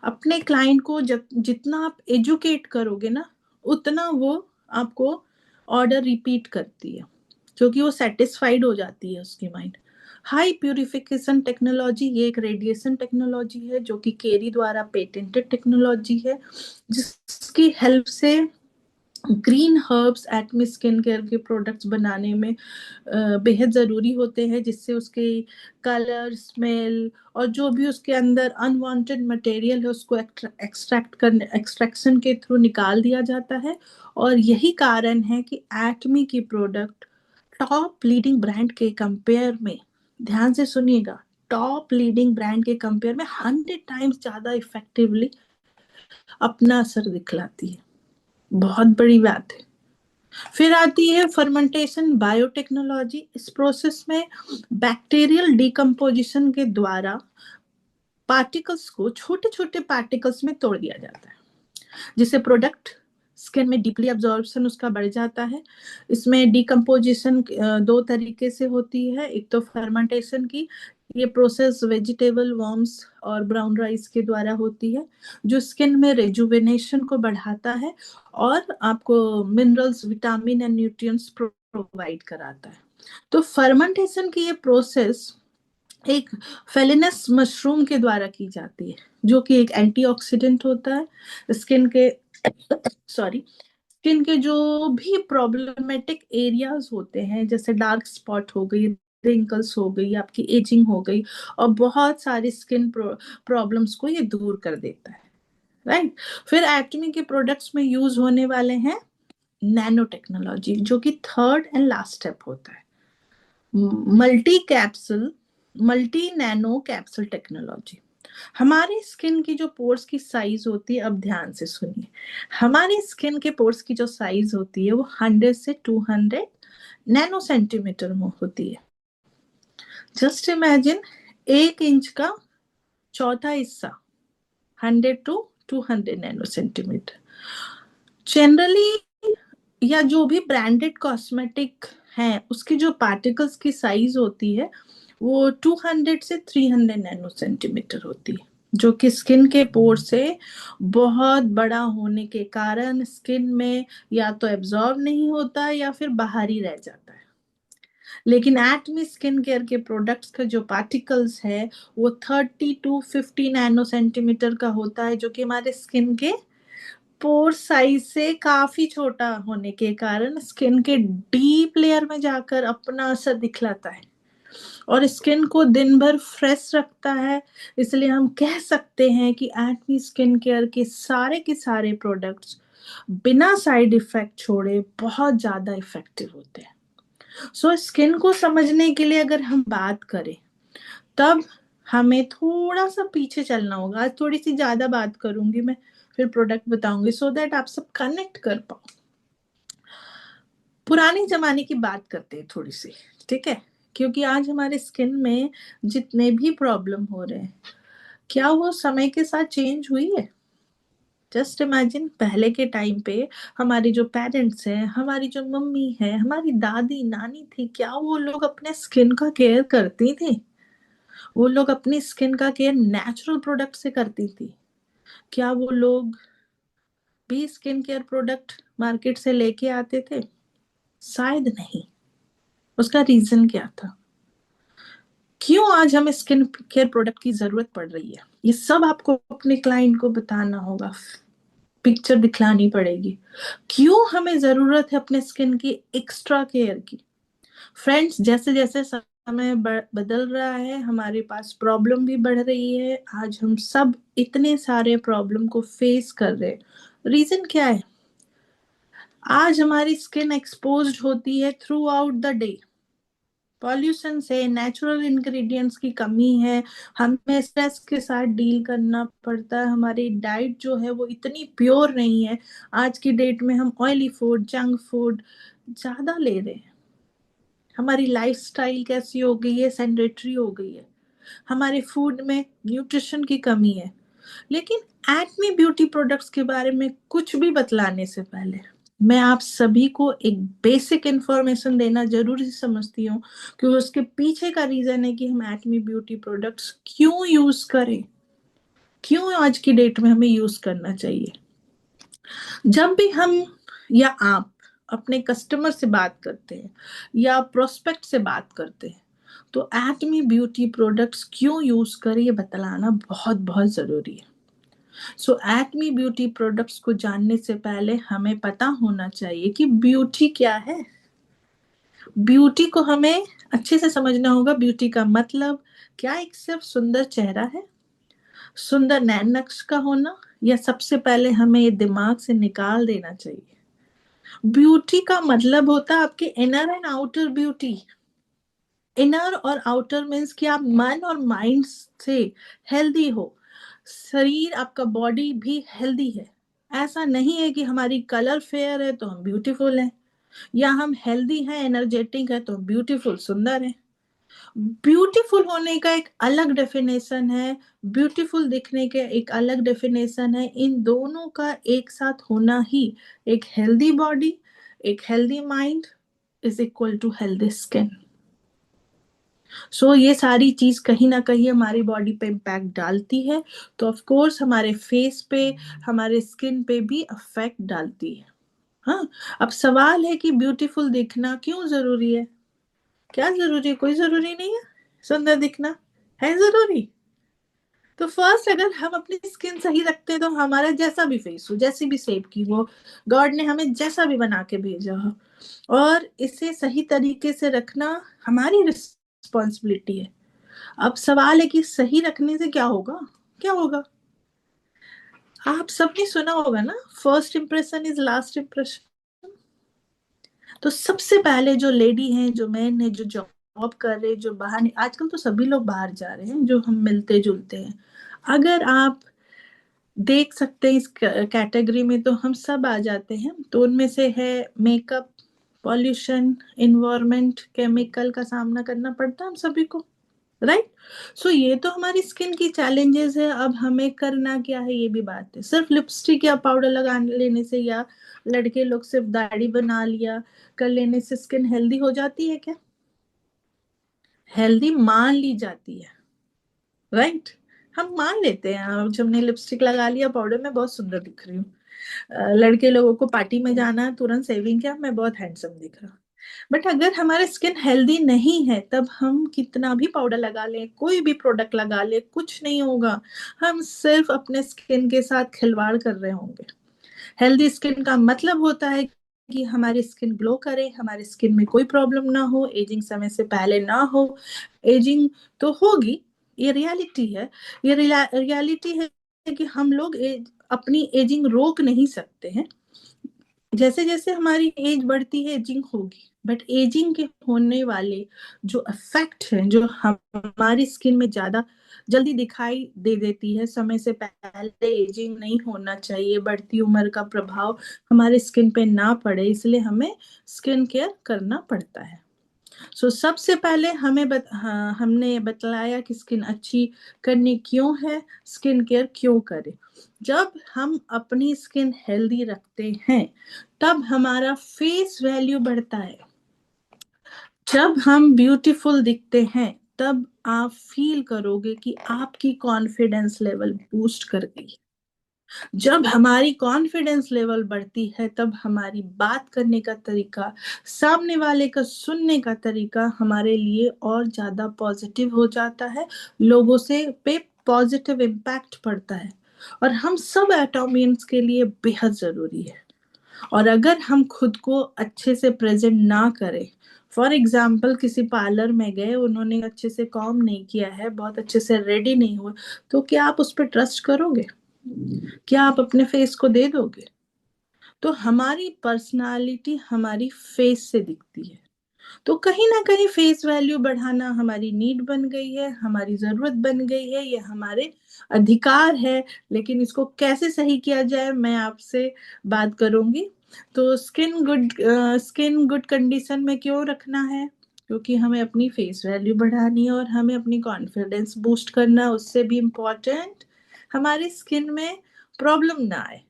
अपने क्लाइंट को जब जितना आप एजुकेट करोगे ना, उतना वो आपको ऑर्डर रिपीट करती है, क्योंकि वो सेटिस्फाइड हो जाती है उसकी माइंड। हाई प्यूरिफिकेशन टेक्नोलॉजी ये एक रेडिएशन टेक्नोलॉजी है जो कि केरी द्वारा पेटेंटेड टेक्नोलॉजी है, जिसकी हेल्प से green herbs Acme skin care के प्रोडक्ट्स बनाने में बेहद ज़रूरी होते हैं, जिससे उसके कलर, स्मेल और जो भी उसके अंदर अनवांटेड मटेरियल है उसको एक्सट्रैक्शन के थ्रू निकाल दिया जाता है। और यही कारण है कि एक्मे की प्रोडक्ट टॉप लीडिंग ब्रांड के कंपेयर में, ध्यान से सुनिएगा, टॉप लीडिंग ब्रांड के कंपेयर में 100 टाइम्स ज्यादा इफेक्टिवली अपना असर दिखलाती है। बहुत बड़ी बात है। फिर आती है फर्मेंटेशन बायोटेक्नोलॉजी। इस प्रोसेस में बैक्टीरियल डिकम्पोजिशन के द्वारा पार्टिकल्स को छोटे छोटे पार्टिकल्स में तोड़ दिया जाता है, जिससे प्रोडक्ट स्किन में डीपली अब्जॉर्प्शन उसका बढ़ जाता है। इसमें डिकम्पोजिशन दो तरीके से होती है। एक तो फर्मेंटेशन की, ये प्रोसेस वेजिटेबल वर्म्स और ब्राउन राइस के द्वारा होती है, जो स्किन में रेजुवेनेशन को बढ़ाता है और आपको minerals, vitamin and nutrients provide कराता है। तो फर्मेंटेशन की ये प्रोसेस एक फेलिनस मशरूम के द्वारा की जाती है, जो कि एक एंटीऑक्सीडेंट होता है। स्किन के जो भी प्रॉब्लमेटिक एरियाज होते हैं, जैसे डार्क स्पॉट हो गई, रिंकल्स हो गई, आपकी एजिंग हो गई, और बहुत सारी स्किन प्रॉब्लम्स को ये दूर कर देता है, राइट। फिर एक्मे के प्रोडक्ट्स में यूज होने वाले हैं नैनो टेक्नोलॉजी, जो कि थर्ड एंड लास्ट स्टेप होता है। Multi nano capsule technology. हमारे स्किन की जो पोर्स की साइज होती है, अब ध्यान से सुनिए, हमारे स्किन के पोर्स की जो साइज होती है वो 100 से 200 नैनो सेंटीमीटर में होती है। जस्ट इमेजिन, 1 इंच का चौथा हिस्सा, 100 to 200 नैनो सेंटीमीटर। जनरली या जो भी ब्रांडेड कॉस्मेटिक है, उसकी जो पार्टिकल्स की साइज होती है वो 200 से 300 नैनो सेंटीमीटर होती है, जो कि स्किन के पोर से बहुत बड़ा होने के कारण स्किन में या तो एब्जॉर्ब नहीं होता या फिर बाहर ही रह जाता है। लेकिन एक्मे स्किन केयर के प्रोडक्ट्स का जो पार्टिकल्स है वो 30 to 50 नैनो सेंटीमीटर का होता है, जो कि हमारे स्किन के पोर साइज से काफी छोटा होने के कारण स्किन के डीप लेयर में जाकर अपना असर दिखलाता है और स्किन को दिन भर फ्रेश रखता है। इसलिए हम कह सकते हैं कि एक्मे स्किन केयर के सारे प्रोडक्ट्स बिना साइड इफेक्ट छोड़े बहुत ज्यादा इफेक्टिव होते हैं। सो स्किन को समझने के लिए अगर हम बात करें, तब हमें थोड़ा सा पीछे चलना होगा। आज थोड़ी सी ज्यादा बात करूंगी मैं, फिर प्रोडक्ट बताऊंगी, सो दैट आप सब कनेक्ट कर पाओ। पुराने जमाने की बात करते हैं थोड़ी सी, ठीक है? क्योंकि आज हमारे स्किन में जितने भी प्रॉब्लम हो रहे हैं, क्या वो समय के साथ चेंज हुई है? जस्ट इमेजिन, पहले के टाइम पे हमारे जो पेरेंट्स हैं, हमारी जो मम्मी है, हमारी दादी नानी थी, क्या वो लोग अपने स्किन का केयर करती थी? वो लोग अपनी स्किन का केयर नेचुरल प्रोडक्ट से करती थी। क्या वो लोग भी स्किन केयर प्रोडक्ट मार्केट से लेके आते थे? शायद नहीं। उसका रीजन क्या था? क्यों आज हमें स्किन केयर प्रोडक्ट की जरूरत पड़ रही है? ये सब आपको अपने क्लाइंट को बताना होगा, पिक्चर दिखलानी पड़ेगी। क्यों हमें जरूरत है अपने स्किन की एक्स्ट्रा केयर की? फ्रेंड्स, जैसे जैसे समय बदल रहा है, हमारे पास प्रॉब्लम भी बढ़ रही है। आज हम सब इतने सारे प्रॉब्लम को फेस कर रहे हैं। रीजन क्या है? आज हमारी स्किन एक्सपोज्ड होती है through out the day. Pollution से, नेचुरल इंग्रेडिएंट्स की कमी है, हमें स्ट्रेस के साथ डील करना पड़ता है, हमारी डाइट जो है वो इतनी प्योर नहीं है। आज की डेट में हम ऑयली फूड, जंक फूड ज्यादा ले रहे हैं। हमारी लाइफस्टाइल कैसी हो गई है? सेडेंटरी हो गई है। हमारे फूड में न्यूट्रिशन की कमी है। लेकिन एटमी ब्यूटी प्रोडक्ट्स के बारे में कुछ भी बतलाने से पहले मैं आप सभी को एक बेसिक इंफॉर्मेशन देना जरूरी समझती हूँ कि उसके पीछे का रीजन है कि हम एटमी ब्यूटी प्रोडक्ट्स क्यों यूज करें, क्यों आज की डेट में हमें यूज करना चाहिए। जब भी हम या आप अपने कस्टमर से बात करते हैं या प्रोस्पेक्ट से बात करते हैं, तो एटमी ब्यूटी प्रोडक्ट्स क्यों यूज करें ये बतलाना बहुत बहुत जरूरी है। सो एटमी ब्यूटी प्रोडक्ट्स को जानने से पहले हमें पता होना चाहिए कि ब्यूटी क्या है। ब्यूटी को हमें अच्छे से समझना होगा। ब्यूटी का मतलब क्या एक सिर्फ सुंदर चेहरा है, सुंदर नैन नक्श का होना, या सबसे पहले हमें ये दिमाग से निकाल देना चाहिए। ब्यूटी का मतलब होता है आपके inner and outer beauty. Inner और आउटर मीन्स कि आप मन और माइंड से हेल्दी हो, शरीर आपका बॉडी भी हेल्दी है। ऐसा नहीं है कि हमारी कलर फेयर है तो हम ब्यूटीफुल हैं, या हम हेल्दी हैं, एनर्जेटिक है तो हम ब्यूटीफुल, सुंदर हैं। ब्यूटीफुल होने का एक अलग डेफिनेशन है, ब्यूटीफुल दिखने के एक अलग डेफिनेशन है। इन दोनों का एक साथ होना ही एक हेल्दी बॉडी, एक healthy mind is equal to healthy skin. So ये सारी चीज कहीं ना कहीं हमारी बॉडी पे इम्पैक्ट डालती है, तो ऑफ कोर्स हमारे फेस पे, हमारे स्किन पे भी अफेक्ट डालती है। हाँ, अब सवाल है कि ब्यूटीफुल दिखना क्यों जरूरी है? क्या जरूरी है? कोई जरूरी नहीं है। सुंदर दिखना है जरूरी? तो फर्स्ट, अगर हम अपनी स्किन सही रखते हैं तो हमारा जैसा भी फेस हो, जैसी भी शेप की वो, गॉड ने हमें जैसा भी बना के भेजा हो, और इसे सही तरीके से रखना हमारी रिस्पॉन्सिबिलिटी है। अब सवाल है कि सही रखने से क्या होगा? क्या होगा? आप सबने सुना होगा ना, first impression is last impression. तो सबसे पहले जो लेडी हैं, जो मैन है, जो जॉब कर रहे हैं, जो बाहर नहीं, आजकल तो सभी लोग बाहर जा रहे हैं, जो हम मिलते जुलते हैं, अगर आप देख सकते हैं इस कैटेगरी में तो हम सब आ जाते हैं। तो उनमें से है मेकअप, पॉल्यूशन, इन्वायरमेंट, केमिकल का सामना करना पड़ता है हम सभी को, राइट? सो ये तो हमारी स्किन की चैलेंजेस है। अब हमें करना क्या है, ये भी बात है। सिर्फ लिपस्टिक या पाउडर लगा लेने से, या लड़के लोग सिर्फ दाढ़ी बना लिया कर लेने से स्किन हेल्दी हो जाती है क्या? हेल्दी मान ली जाती है, राइट? हम मान लेते हैं, जब हमने लिपस्टिक लगा लिया, पाउडर, में बहुत सुंदर दिख रही हूँ। लड़के लोगों को पार्टी में जाना है, तुरंत सेविंग किया, मैं बहुत हैंडसम दिख रहा हूँ। बट अगर हमारे स्किन हेल्दी नहीं है, तब हम कितना भी पाउडर लगा लें, कोई भी प्रोडक्ट लगा लें, कुछ नहीं होगा। हम सिर्फ अपने स्किन के साथ खिलवाड़ कर रहे होंगे। हेल्दी स्किन का मतलब होता है कि हमारी स्किन ग्लो करे, हमारी स्किन में कोई प्रॉब्लम ना हो, एजिंग समय से पहले ना हो। एजिंग तो होगी, ये रियलिटी है। ये रियलिटी है कि हम लोग अपनी एजिंग रोक नहीं सकते हैं। जैसे जैसे हमारी एज बढ़ती है, एजिंग होगी, बट एजिंग के होने वाले जो इफेक्ट हैं, जो हमारी स्किन में ज्यादा जल्दी दिखाई दे देती है, समय से पहले एजिंग नहीं होना चाहिए, बढ़ती उम्र का प्रभाव हमारे स्किन पे ना पड़े, इसलिए हमें स्किन केयर करना पड़ता है। सबसे पहले हमने बतलाया कि स्किन अच्छी करनी क्यों है, स्किन केयर क्यों करें। जब हम अपनी स्किन हेल्दी रखते हैं, तब हमारा फेस वैल्यू बढ़ता है। जब हम ब्यूटीफुल दिखते हैं, तब आप फील करोगे कि आपकी कॉन्फिडेंस लेवल बूस्ट कर गई। जब हमारी कॉन्फिडेंस लेवल बढ़ती है तब हमारी बात करने का तरीका, सामने वाले का सुनने का तरीका हमारे लिए और ज्यादा पॉजिटिव हो जाता है, लोगों से पे पॉजिटिव इम्पैक्ट पड़ता है, और हम सब एटॉमियंस के लिए बेहद जरूरी है। और अगर हम खुद को अच्छे से प्रेजेंट ना करें, फॉर एग्जाम्पल किसी पार्लर में गए, उन्होंने अच्छे से कॉम नहीं किया है, बहुत अच्छे से रेडी नहीं हुए, तो क्या आप उस पर ट्रस्ट करोगे? क्या आप अपने फेस को दे दोगे? तो हमारी पर्सनालिटी हमारी फेस से दिखती है। तो कहीं ना कहीं फेस वैल्यू बढ़ाना हमारी नीड बन गई है, हमारी जरूरत बन गई है, ये हमारे अधिकार है। लेकिन इसको कैसे सही किया जाए, मैं आपसे बात करूंगी। तो स्किन गुड कंडीशन में क्यों रखना है? क्योंकि हमें अपनी फेस वैल्यू बढ़ानी है और हमें अपनी कॉन्फिडेंस बूस्ट करना है। उससे भी इम्पोर्टेंट, हमारी स्किन में प्रॉब्लम ना आए।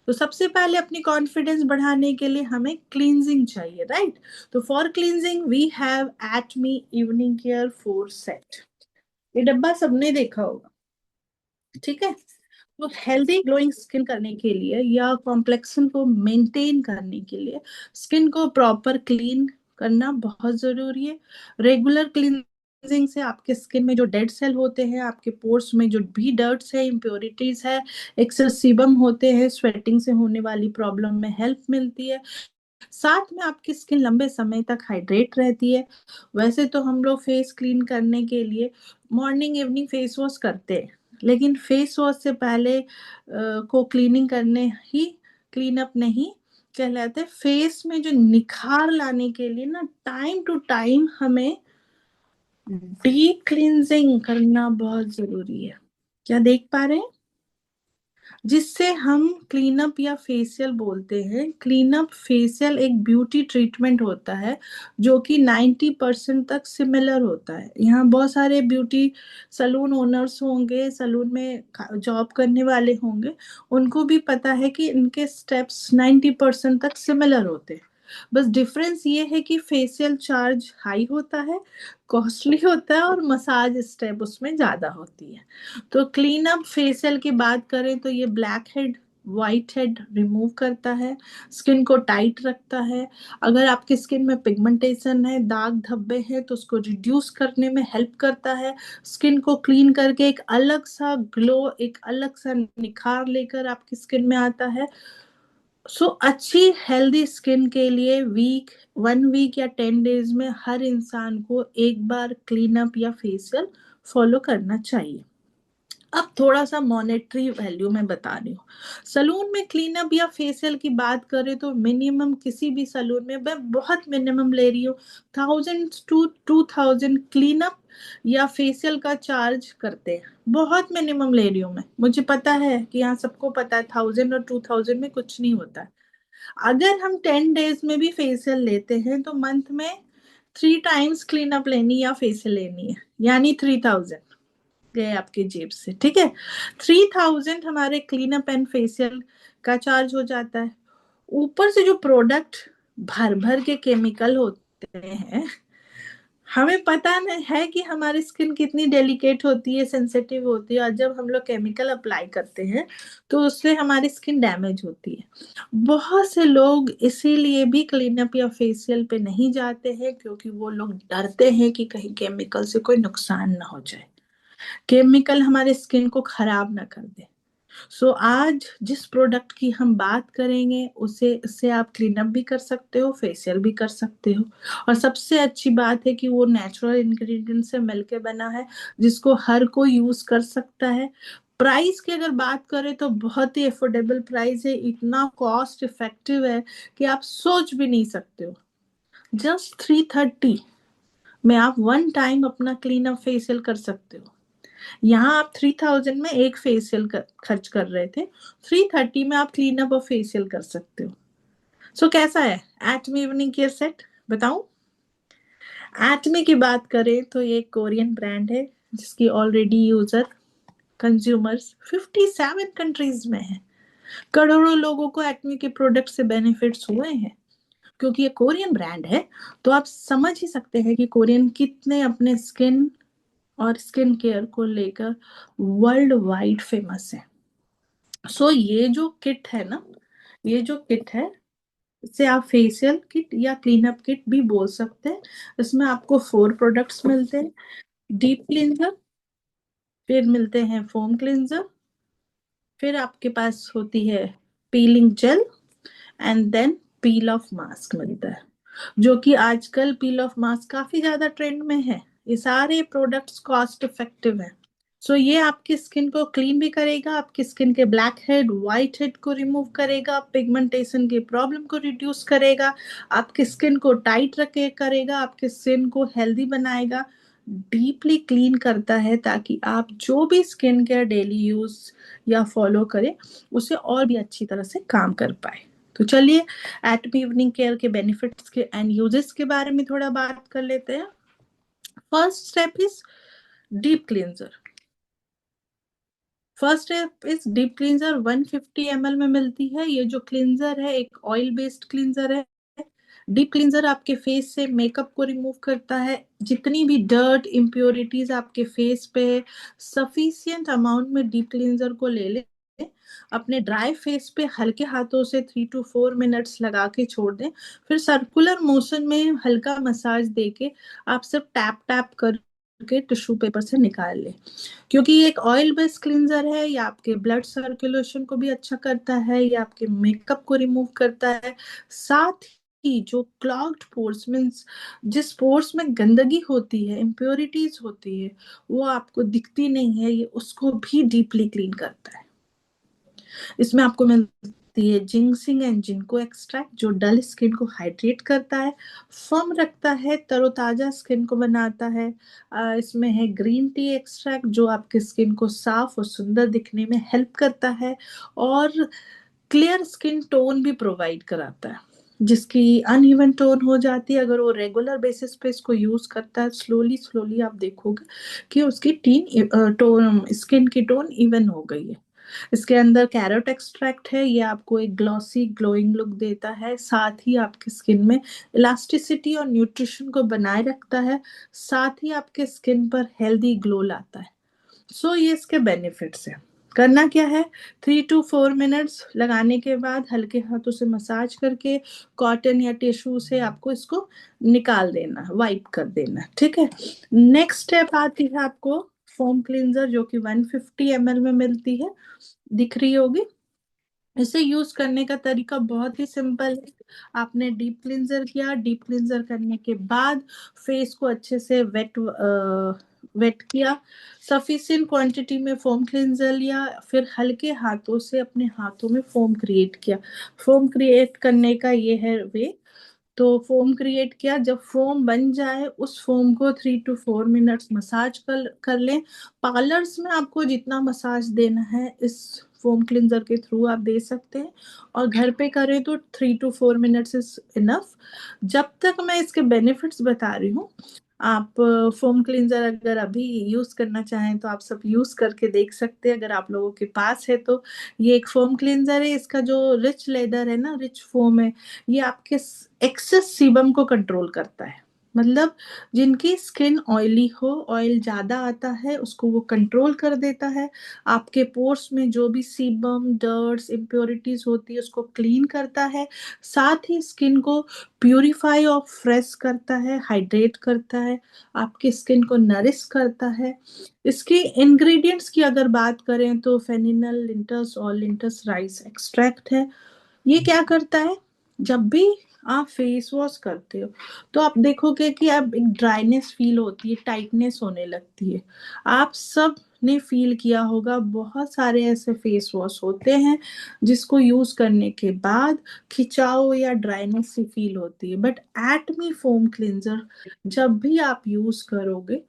तो सबसे पहले अपनी कॉन्फिडेंस बढ़ाने के लिए हमें क्लींजिंग चाहिए, राइट? तो for cleansing we have Atomy evening care 4 set. ये डब्बा सबने देखा होगा, ठीक है? तो हेल्दी ग्लोइंग स्किन करने के लिए या कॉम्प्लेक्शन को मेंटेन करने के लिए स्किन को प्रॉपर क्लीन करना बहुत जरूरी है। रेगुलर क्लींजिंग से आपके स्किन में जो डेड सेल होते हैं, आपके पोर्स में जो भी डर्ट्स है, इम्प्योरिटीज है, एक्सेस सीबम होते हैं, स्वेटिंग से होने वाली प्रॉब्लम में हेल्प मिलती है। साथ में आपकी स्किन लंबे समय तक हाइड्रेट रहती है। वैसे तो हम लोग फेस क्लीन करने के लिए मॉर्निंग इवनिंग फेस वॉश करते हैं, लेकिन फेस वॉश से पहले को क्लीनिंग करने ही क्लीन अप नहीं कहलाते। फेस में जो निखार लाने के लिए ना टाइम टू टाइम हमें डीप क्लींजिंग करना बहुत जरूरी है। क्या देख पा रहे हैं? जिससे हम क्लीनअप या फेशियल बोलते हैं। क्लीनअप फेशियल एक ब्यूटी ट्रीटमेंट होता है जो कि 90% तक सिमिलर होता है। यहाँ बहुत सारे ब्यूटी सलून ओनर्स होंगे, सलून में जॉब करने वाले होंगे, उनको भी पता है कि इनके स्टेप्स 90% तक सिमिलर होते हैं। बस डिफरेंस ये है कि फेशियल चार्ज हाई होता है, कॉस्टली होता है, और मसाज स्टेप उसमें ज्यादा होती है। तो क्लीन अप फेशियल की बात करें तो ये black head white head remove करता है, स्किन को टाइट रखता है। अगर आपकी स्किन में पिगमेंटेशन है, दाग धब्बे हैं, तो उसको रिड्यूस करने में हेल्प करता है। स्किन को क्लीन करके एक अलग सा ग्लो, एक अलग सा निखार लेकर आपकी स्किन में आता है। सो अच्छी हेल्दी स्किन के लिए 1 वीक या 10 डेज में हर इंसान को एक बार क्लीन अप या फेशियल फॉलो करना चाहिए। अब थोड़ा सा मॉनेटरी वैल्यू में बता रही हूँ। सलून में क्लीनअप या फेशियल की बात करें तो मिनिमम किसी भी सलून में, मैं बहुत मिनिमम ले रही हूँ, 1000 to 2000 क्लीनअप या फेशियल का चार्ज करते हैं। बहुत मिनिमम ले रही हूँ मैं, मुझे पता है कि यहाँ सबको पता है 1000 और 2000 में कुछ नहीं होता है। अगर हम 10 डेज में भी फेशियल लेते हैं तो मंथ में 3 टाइम्स क्लीनअप लेनी या फेशियल लेनी है, यानी 3000 गए आपके जेब से, ठीक है? 3000 हमारे क्लीनअप एंड फेशियल का चार्ज हो जाता है। ऊपर से जो प्रोडक्ट भर भर के केमिकल होते हैं, हमें पता नहीं है कि हमारी स्किन कितनी डेलिकेट होती है, सेंसिटिव होती है, और जब हम लोग केमिकल अप्लाई करते हैं तो उससे हमारी स्किन डैमेज होती है। बहुत से लोग इसीलिए भी क्लीनअप या फेशियल पे नहीं जाते हैं, क्योंकि वो लोग डरते हैं कि कहीं केमिकल से कोई नुकसान ना हो जाए, केमिकल हमारे स्किन को खराब ना कर दे। सो आज जिस प्रोडक्ट की हम बात करेंगे उससे आप क्लीनअप भी कर सकते हो, फेशियल भी कर सकते हो। और सबसे अच्छी बात है कि वो नेचुरल इंग्रेडिएंट से मिलके बना है, जिसको हर कोई यूज कर सकता है। प्राइस की अगर बात करें तो बहुत ही अफोर्डेबल प्राइस है, इतना कॉस्ट इफेक्टिव है कि आप सोच भी नहीं सकते हो। जस्ट 330 में आप 1 टाइम अपना क्लीन अप फेशियल कर सकते हो। यहाँ आप 3000 में एक फेशियल खर्च कर रहे थे, 330 में आप क्लीन अप और फेशियल कर सकते हो। सो कैसा है एटमी इवनिंग केयर सेट, बताऊं? एटमी की बात करें तो ये एक कोरियन ब्रांड है जिसकी ऑलरेडी यूजर कंज्यूमर्स 57 कंट्रीज में है। करोड़ों लोगों को एटमी के प्रोडक्ट से बेनिफिट्स हुए हैं। क्योंकि ये कोरियन ब्रांड है तो आप समझ ही सकते हैं कि कोरियन कितने अपने स्किन और स्किन केयर को लेकर वर्ल्ड वाइड फेमस है। सो ये जो किट है ना, ये जो किट है, इसे आप फेशियल किट या क्लीनअप किट भी बोल सकते हैं। इसमें आपको 4 प्रोडक्ट्स मिलते हैं। डीप क्लींजर, फिर मिलते हैं फोम क्लींजर, फिर आपके पास होती है peeling gel, and then peel off mask मिलता है, जो कि आजकल पील ऑफ मास्क काफी ज्यादा ट्रेंड में है। ये सारे प्रोडक्ट्स कॉस्ट इफेक्टिव हैं। सो ये आपकी स्किन को क्लीन भी करेगा, आपकी स्किन के ब्लैक हेड व्हाइट हेड को रिमूव करेगा, पिगमेंटेशन की प्रॉब्लम को रिड्यूस करेगा, आपकी स्किन को टाइट रखे करेगा, आपके स्किन को हेल्दी बनाएगा, डीपली क्लीन करता है, ताकि आप जो भी स्किन केयर डेली यूज या फॉलो करें उसे और भी अच्छी तरह से काम कर पाए। तो चलिए एटमी इवनिंग केयर के बेनिफिट्स के एंड यूजेस के बारे में थोड़ा बात कर लेते हैं। First step is deep cleanser. First step is deep cleanser 150 ml में मिलती है। ये जो क्लींजर है एक ऑयल बेस्ड क्लींजर है। डीप क्लींजर आपके फेस से मेकअप को रिमूव करता है, जितनी भी डर्ट इम्प्योरिटीज आपके फेस पे, सफिशियंट अमाउंट में डीप क्लींजर को ले ले, अपने ड्राई फेस पे हल्के हाथों से 3 to 4 मिनट्स लगा के छोड़ दें, फिर सर्कुलर मोशन में हल्का मसाज देके आप सिर्फ टैप टैप करके टिश्यू पेपर से निकाल लें। क्योंकि ये एक ऑयल बेस्ड क्लींजर है, ये आपके ब्लड सर्कुलेशन को भी अच्छा करता है, ये आपके मेकअप को रिमूव करता है, साथ ही जो क्लॉग्ड पोर्स मीन्स जिस पोर्स में गंदगी होती है, इम्प्योरिटीज होती है, वो आपको दिखती नहीं है, ये उसको भी डीपली क्लीन करता है। इसमें आपको मिलती है जिंक्सिंग एंड जिंको एक्सट्रैक्ट, जो डल स्किन को हाइड्रेट करता है, फर्म रखता है, तरोताजा स्किन को बनाता है। इसमें है ग्रीन टी एक्सट्रैक्ट, जो आपके स्किन को साफ और सुंदर दिखने में हेल्प करता है, और क्लियर स्किन टोन भी प्रोवाइड कराता है, जिसकी अनइवन टोन हो जाती है। अगर वो रेगुलर बेसिस पे इसको यूज करता है, स्लोली स्लोली आप देखोगे कि उसकी टोन स्किन की टोन इवन हो गई है। इसके अंदर कैरेट एक्सट्रैक्ट है, ये आपको एक ग्लॉसी ग्लोइंग लुक देता है, साथ ही आपकी स्किन में इलास्टिसिटी और न्यूट्रिशन को बनाए रखता है, साथ ही आपके स्किन पर हेल्दी ग्लो लाता है। सो ये इसके बेनिफिट्स है। करना क्या है, 3 to 4 मिनट्स लगाने के बाद हल्के हाथों से मसाज करके कॉटन या टिश्यू से आपको इसको निकाल देना, वाइप कर देना, ठीक है। नेक्स्ट स्टेप आती है आपको फोम क्लींजर, जो कि 150 ml में मिलती है, दिख रही होगी। इसे यूज करने का तरीका बहुत ही सिंपल है। आपने डीप क्लींजर किया, डीप क्लींजर करने के बाद फेस को अच्छे से वेट किया, सफिशिएंट क्वांटिटी में फोम क्लींजर लिया, फिर हल्के हाथों से अपने हाथों में फोम क्रिएट किया। फोम क्रिएट करने का ये है वे। तो फोम क्रिएट किया, जब फोम बन जाए उस फोम को 3 to 4 मिनट्स मसाज कर लें। पार्लर्स में आपको जितना मसाज देना है इस फोम क्लिनजर के थ्रू आप दे सकते हैं, और घर पे करें तो 3 to 4 मिनट्स इज इनफ। जब तक मैं इसके बेनिफिट्स बता रही हूँ, आप फोम क्लींजर अगर अभी यूज करना चाहें तो आप सब यूज करके देख सकते हैं, अगर आप लोगों के पास है तो। ये एक फोम क्लींजर है, इसका जो रिच लेदर है ना, रिच फोम है, ये आपके एक्सेस सीबम को कंट्रोल करता है। मतलब जिनकी स्किन ऑयली हो, ऑयल ज्यादा आता है, उसको वो कंट्रोल कर देता है। आपके पोर्स में जो भी सीबम डर्ट्स इम्प्योरिटीज होती है उसको क्लीन करता है, साथ ही स्किन को प्यूरिफाई और फ्रेश करता है, हाइड्रेट करता है, आपकी स्किन को नरिश करता है। इसके इंग्रेडिएंट्स की अगर बात करें तो फेनिनल लिंटस और लिंटस राइस एक्सट्रैक्ट है। ये क्या करता है, जब भी आप फेस वॉश करते हो तो आप देखोगे कि आप एक ड्राइनेस फील होती है, टाइटनेस होने लगती है। आप सब ने फील किया होगा, बहुत सारे ऐसे फेस वॉश होते हैं जिसको यूज करने के बाद खिंचाव या ड्राइनेस सी फील होती है, बट एटमी फोम क्लींजर जब भी आप यूज करोगे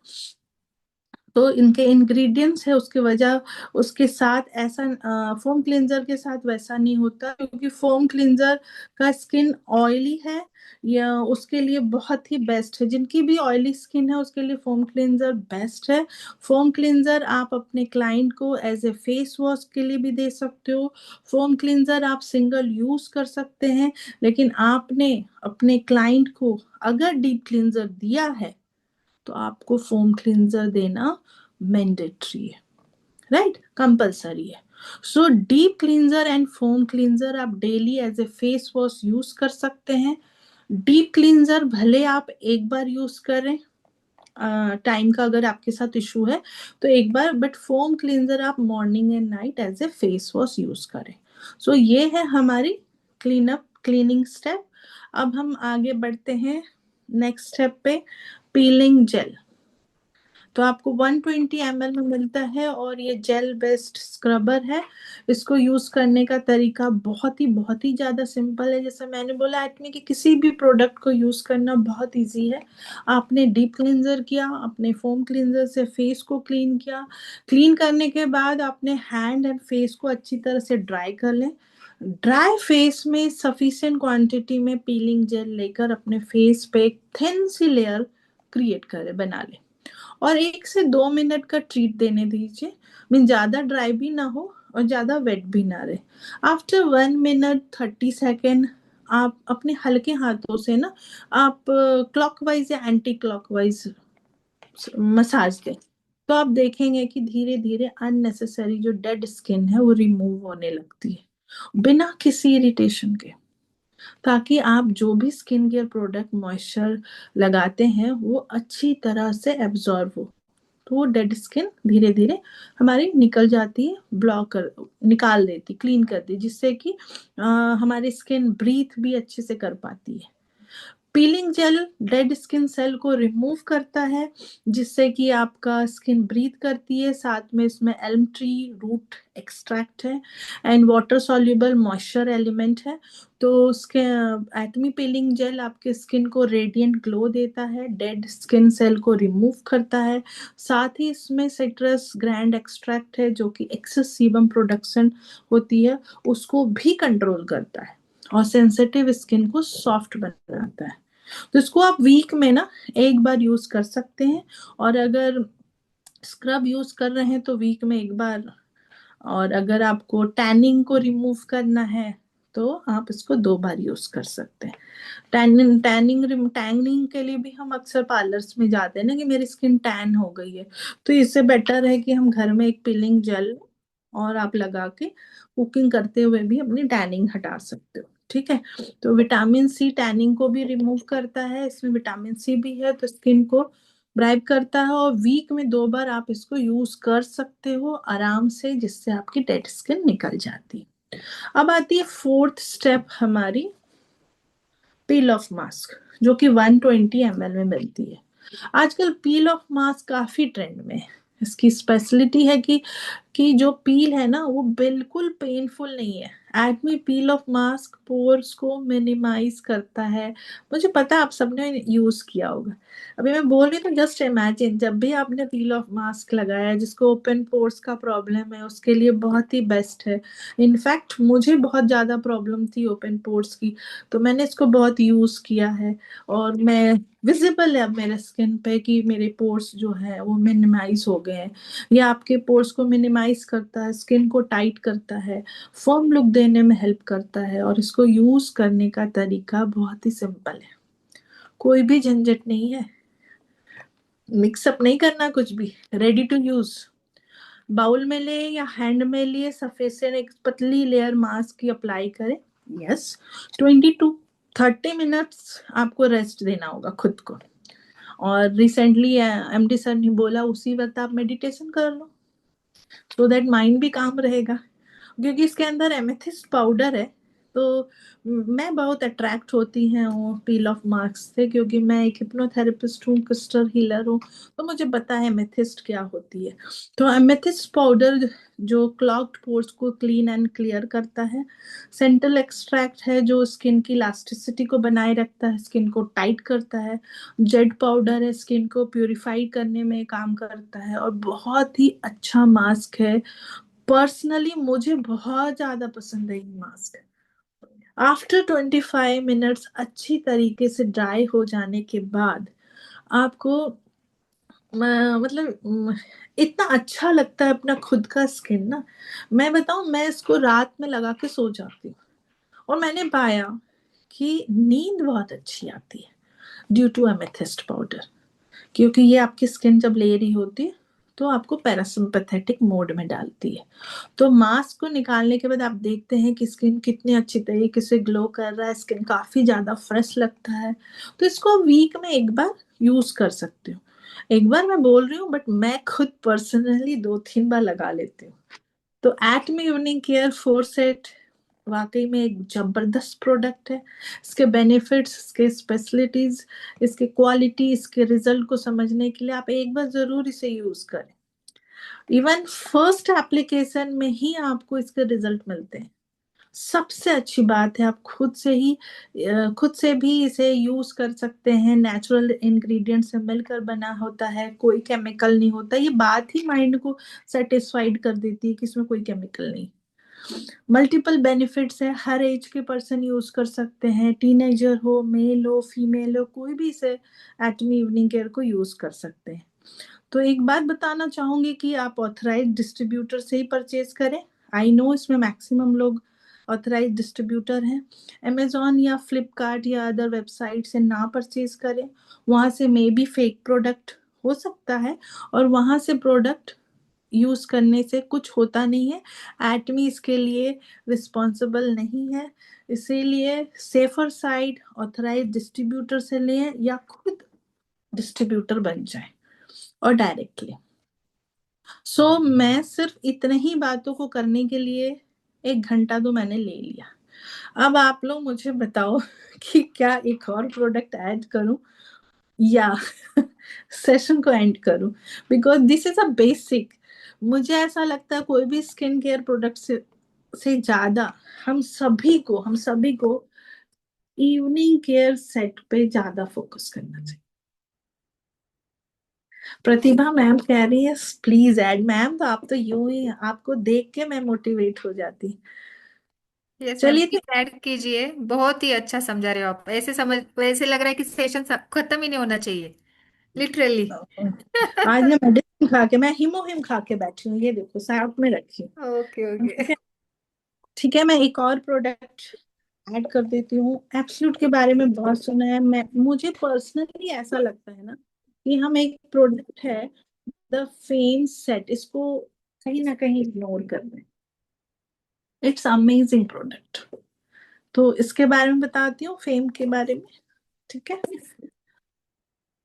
तो इनके इंग्रेडिएंट्स है उसके वजह, उसके साथ ऐसा फोम क्लींजर के साथ वैसा नहीं होता, क्योंकि फोम क्लींजर का स्किन ऑयली है या उसके लिए बहुत ही बेस्ट है। जिनकी भी ऑयली स्किन है उसके लिए फोम क्लींजर बेस्ट है। फोम क्लींजर आप अपने क्लाइंट को एज ए फेस वॉश के लिए भी दे सकते हो। फोम क्लींजर आप सिंगल यूज कर सकते हैं, लेकिन आपने अपने क्लाइंट को अगर डीप क्लींजर दिया है तो आपको फोम क्लींजर देना मैंडेटरी है, राइट, कंपलसरी है। So deep cleanser and foam cleanser आप daily as a face wash use कर सकते हैं। डीप क्लींजर भले आप एक बार यूज करें, टाइम का अगर आपके साथ इशू है तो एक बार, बट फोम क्लींजर आप morning and night as a face wash use करें। सो ये है हमारी क्लीनिंग स्टेप। अब हम आगे बढ़ते हैं नेक्स्ट स्टेप पे, पीलिंग जेल। तो आपको 120 ml में मिलता है और ये जेल बेस्ड स्क्रबर है। इसको यूज करने का तरीका बहुत ही ज्यादा सिंपल है। जैसे मैंने बोला, एक्ने के किसी भी प्रोडक्ट को यूज करना बहुत इजी है। आपने डीप क्लींजर किया, अपने फोम क्लींजर से फेस को क्लीन किया, क्लीन करने के बाद आपने हैंड एंड फेस को अच्छी तरह से ड्राई कर लें। ड्राई फेस में सफिशिएंट क्वांटिटी में पीलिंग जेल लेकर अपने फेस पे एक थिन सी लेयर क्रिएट करे, बना ले और 1 से 2 मिनट का ट्रीट देने दीजिए। मीन ज्यादा ड्राई भी ना हो और ज्यादा वेट भी ना रहे। आफ्टर 1 मिनट 30 सेकेंड आप अपने हल्के हाथों से ना आप क्लॉकवाइज या एंटी क्लॉकवाइज मसाज दें, तो आप देखेंगे कि धीरे धीरे अननेसेसरी जो डेड स्किन है वो रिमूव होने लगती है बिना किसी इरिटेशन के, ताकि आप जो भी स्किन केयर प्रोडक्ट मॉइस्चर लगाते हैं वो अच्छी तरह से एब्जॉर्ब हो। तो वो डेड स्किन धीरे धीरे हमारी निकल जाती है, ब्लॉक कर निकाल देती, क्लीन कर दी, जिससे कि हमारी स्किन ब्रीथ भी अच्छे से कर पाती है। Peeling gel dead skin cell को रिमूव करता है, जिससे कि आपका स्किन ब्रीथ करती है। साथ में इसमें एल्म ट्री रूट एक्सट्रैक्ट है and water soluble moisture element है। तो उसके एटमी पीलिंग जेल आपके स्किन को रेडिएंट ग्लो देता है, डेड स्किन सेल को रिमूव करता है। साथ ही इसमें सिट्रस ग्रैंड एक्सट्रैक्ट है जो कि एक्सेस सीबम प्रोडक्शन होती है उसको भी कंट्रोल करता है और सेंसिटिव स्किन को सॉफ्ट बनाता है। तो इसको आप वीक में ना एक बार यूज कर सकते हैं, और अगर स्क्रब यूज कर रहे हैं तो वीक में एक बार, और अगर आपको टैनिंग को रिमूव करना है तो आप इसको 2 बार यूज कर सकते हैं। टैनिंग के लिए भी हम अक्सर पार्लर्स में जाते हैं ना कि मेरी स्किन टैन हो गई है, तो इससे बेटर है कि हम घर में एक पीलिंग जेल और आप लगा के कुकिंग करते हुए भी अपनी टैनिंग हटा सकते हो। ठीक है, तो विटामिन सी टैनिंग को भी रिमूव करता है, इसमें विटामिन सी भी है तो स्किन को ब्राइट करता है, और वीक में 2 बार आप इसको यूज कर सकते हो आराम से, जिससे आपकी डेड स्किन निकल जाती है। अब आती है फोर्थ स्टेप हमारी, पील ऑफ मास्क, जो कि 120 ml में मिलती है। आजकल पील ऑफ मास्क काफी ट्रेंड में है। इसकी स्पेशलिटी है कि जो पील है ना वो बिल्कुल पेनफुल नहीं है। एक्मे पील ऑफ मास्क पोर्स को मिनिमाइज करता है। मुझे पता है आप सबने यूज किया होगा। अभी मैं बोल रही हूँ तो जस्ट इमेजिन, जब भी आपने पील ऑफ मास्क लगाया, जिसको ओपन पोर्स का प्रॉब्लम है उसके लिए बहुत ही बेस्ट है। इनफैक्ट मुझे बहुत ज्यादा प्रॉब्लम थी ओपन पोर्स की, तो मैंने इसको बहुत यूज किया है और मैं विजिबल है अब मेरे स्किन पे कि मेरे पोर्स जो है वो मिनिमाइज हो गए हैं। ये आपके पोर्स को मिनिमाइज करता है, स्किन को टाइट करता है, फर्म लुक देने में हेल्प करता है, और इसको यूज करने का तरीका बहुत ही सिंपल है। कोई भी झंझट नहीं है, मिक्सअप नहीं करना कुछ भी, रेडी टू यूज। बाउल में ले या हैंड में लिए सफेद एक पतली लेयर मास्क की अप्लाई करें। यस, 20 to 30 मिनट्स आपको रेस्ट देना होगा खुद को। और रिसेंटली एमडी सर ने बोला उसी वक्त आप मेडिटेशन कर लो, सो दैट माइंड भी काम रहेगा, क्योंकि इसके अंदर एमेथिस्ट पाउडर है। तो मैं बहुत अट्रैक्ट होती हैं वो पील ऑफ मास्क से, क्योंकि मैं एक हिप्नोथेरेपिस्ट हूँ, क्रिस्टल हीलर हूँ, तो मुझे पता है एमेथिस्ट क्या होती है। तो एमेथिस्ट पाउडर जो क्लॉग्ड पोर्स को क्लीन एंड क्लियर करता है। सेंट्रल एक्सट्रैक्ट है जो स्किन की इलास्टिसिटी को बनाए रखता है, स्किन को टाइट करता है। जेड पाउडर है, स्किन को प्यूरिफाई करने में काम करता है, और बहुत ही अच्छा मास्क है। पर्सनली मुझे बहुत ज्यादा पसंद है ये मास्क। आफ्टर 25 मिनट्स अच्छी तरीके से ड्राई हो जाने के बाद आपको इतना अच्छा लगता है अपना खुद का स्किन ना। मैं बताऊं, मैं इसको रात में लगा के सो जाती हूँ और मैंने पाया कि नींद बहुत अच्छी आती है ड्यू टू एमेथिस्ट पाउडर, क्योंकि ये आपकी स्किन जब लेयरी होती है तो आपको पैरासिम्पैथेटिक मोड में डालती है। तो मास्क को निकालने के बाद आप देखते हैं कि स्किन कितनी अच्छी तरीके से ग्लो कर रहा है, स्किन काफी ज्यादा फ्रेश लगता है। तो इसको वीक में एक बार यूज कर सकते हो। एक बार मैं बोल रही हूँ, बट मैं खुद पर्सनली 2-3 बार लगा लेती हूँ। तो एटमी इवनिंग केयर 4 सेट वाकई में एक जबरदस्त प्रोडक्ट है। इसके बेनिफिट्स, इसके स्पेशलिटीज, इसके क्वालिटी, इसके रिजल्ट को समझने के लिए आप एक बार जरूर इसे यूज करें। इवन फर्स्ट एप्लीकेशन में ही आपको इसके रिजल्ट मिलते हैं। सबसे अच्छी बात है, आप खुद से भी इसे यूज कर सकते हैं। नेचुरल इंग्रेडिएंट से मिलकर बना होता है, कोई केमिकल नहीं होता। ये बात ही माइंड को सेटिस्फाइड कर देती है कि इसमें कोई केमिकल नहीं। मल्टीपल बेनिफिट्स है, हर एज के पर्सन यूज कर सकते हैं। टीनेजर हो, मेल हो, फीमेल हो, कोई भी इसे एटमी इवनिंग केयर को यूज कर सकते हैं। तो एक बात बताना चाहूंगी कि आप ऑथराइज्ड डिस्ट्रीब्यूटर से ही परचेज करें। आई नो इसमें मैक्सिमम लोग ऑथराइज्ड डिस्ट्रीब्यूटर हैं। अमेजोन या फ्लिपकार्ट या अदर वेबसाइट से ना परचेज करें। वहां से मे बी फेक प्रोडक्ट हो सकता है, और वहां से प्रोडक्ट यूज करने से कुछ होता नहीं है। एटमी इसके लिए रिस्पॉन्सिबल नहीं है। इसीलिए सेफर साइड ऑथराइज्ड डिस्ट्रीब्यूटर से लें या खुद डिस्ट्रीब्यूटर बन जाए और डायरेक्टली। सो मैं सिर्फ इतने ही बातों को करने के लिए 1 घंटा तो मैंने ले लिया। अब आप लोग मुझे बताओ कि क्या एक और प्रोडक्ट ऐड करूं या सेशन को एंड करूं, because this is a basic. मुझे ऐसा लगता है कोई भी स्किन केयर प्रोडक्ट से ज्यादा हम सभी को इवनिंग केयर सेट पे ज्यादा फोकस करना चाहिए। प्रतिभा मैम कह रही है प्लीज ऐड। मैम तो आप तो यूं ही, आपको देख के मैं मोटिवेट हो जाती। यस मैम, चलिए प्लीज ऐड कीजिए। बहुत ही अच्छा समझा रहे हो आप। ऐसे लग रहा है कि सेशन खत्म ही नहीं होना चाहिए, लिटरली। आज मैं मेडिसिन खा के, मैं हिमोहिम खा के बैठी हूँ, ये देखो साथ में रखी हूँ। Okay okay. ठीक है, ठीक है, मैं एक और प्रोडक्ट ऐड कर देती हूँ। एब्सोल्यूट के बारे में बहुत सुना है। मुझे पर्सनली ऐसा लगता है ना कि हम एक प्रोडक्ट है द फेम सेट, इसको कहीं ना कहीं इग्नोर कर रहे हैं। It's amazing product. तो इसके बारे में बताती हूँ, फेम के बारे में। ठीक है,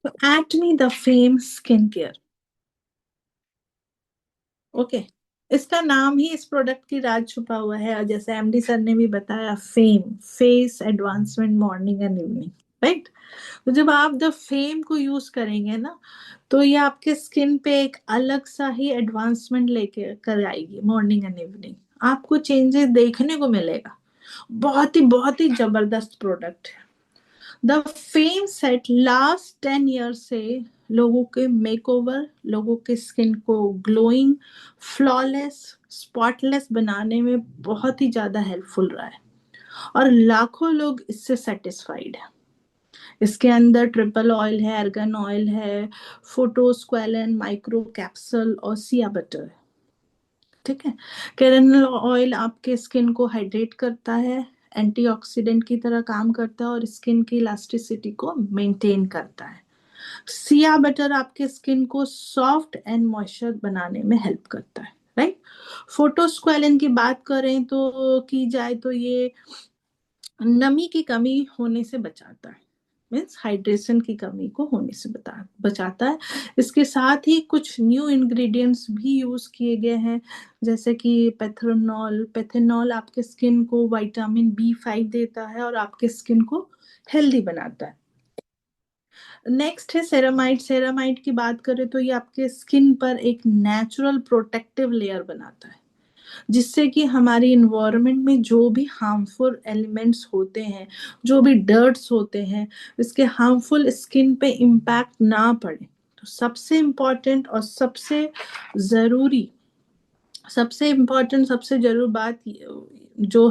तो Atomy the fame skin care. Okay, इसका नाम ही इस प्रोडक्ट की राज छुपा हुआ है। और जैसे एमडी सर ने भी बताया, fame, face advancement morning and evening, right. तो जब आप द फेम को यूज करेंगे ना, तो ये आपके स्किन पे एक अलग सा ही एडवांसमेंट लेके कर आएगी। मॉर्निंग एंड इवनिंग आपको चेंजेस देखने को मिलेगा। बहुत ही जबरदस्त प्रोडक्ट है। The fame set last 10 year से लोगों के मेकओवर, लोगों के स्किन को ग्लोइंग, फ्लॉलेस, स्पॉटलेस बनाने में बहुत ही ज्यादा हेल्पफुल रहा है, और लाखों लोग इससे सेटिस्फाइड है। इसके अंदर ट्रिपल ऑयल है, आर्गन ऑयल है, फोटोस्क्वेलन, माइक्रो कैप्सूल और सिया बटर है। ठीक है, कैरनल ऑयल आपके स्किन को हाइड्रेट करता है, एंटीऑक्सीडेंट की तरह काम करता है और स्किन की इलास्टिसिटी को मेंटेन करता है। सिया बटर आपके स्किन को सॉफ्ट एंड मॉइस्चर बनाने में हेल्प करता है, राइट। फोटोस्क्वेलन की बात करें तो की जाए तो ये नमी की कमी होने से बचाता है, मीन्स हाइड्रेशन की कमी को होने से बचाता है। इसके साथ ही कुछ न्यू इंग्रेडिएंट्स भी यूज किए गए हैं, जैसे कि पैथेनॉल। पैथेनॉल आपके स्किन को विटामिन B5 देता है और आपके स्किन को हेल्दी बनाता है। नेक्स्ट है सेरामाइड। सेरामाइड की बात करें तो ये आपके स्किन पर एक नेचुरल प्रोटेक्टिव लेयर बनाता है, जिससे कि हमारी इन्वायरमेंट में जो भी हार्मफुल एलिमेंट्स होते हैं, जो भी डर्ट्स होते हैं, इसके हार्मफुल स्किन पे इम्पैक्ट ना पड़े। तो सबसे इम्पोर्टेंट और सबसे जरूरी बात जो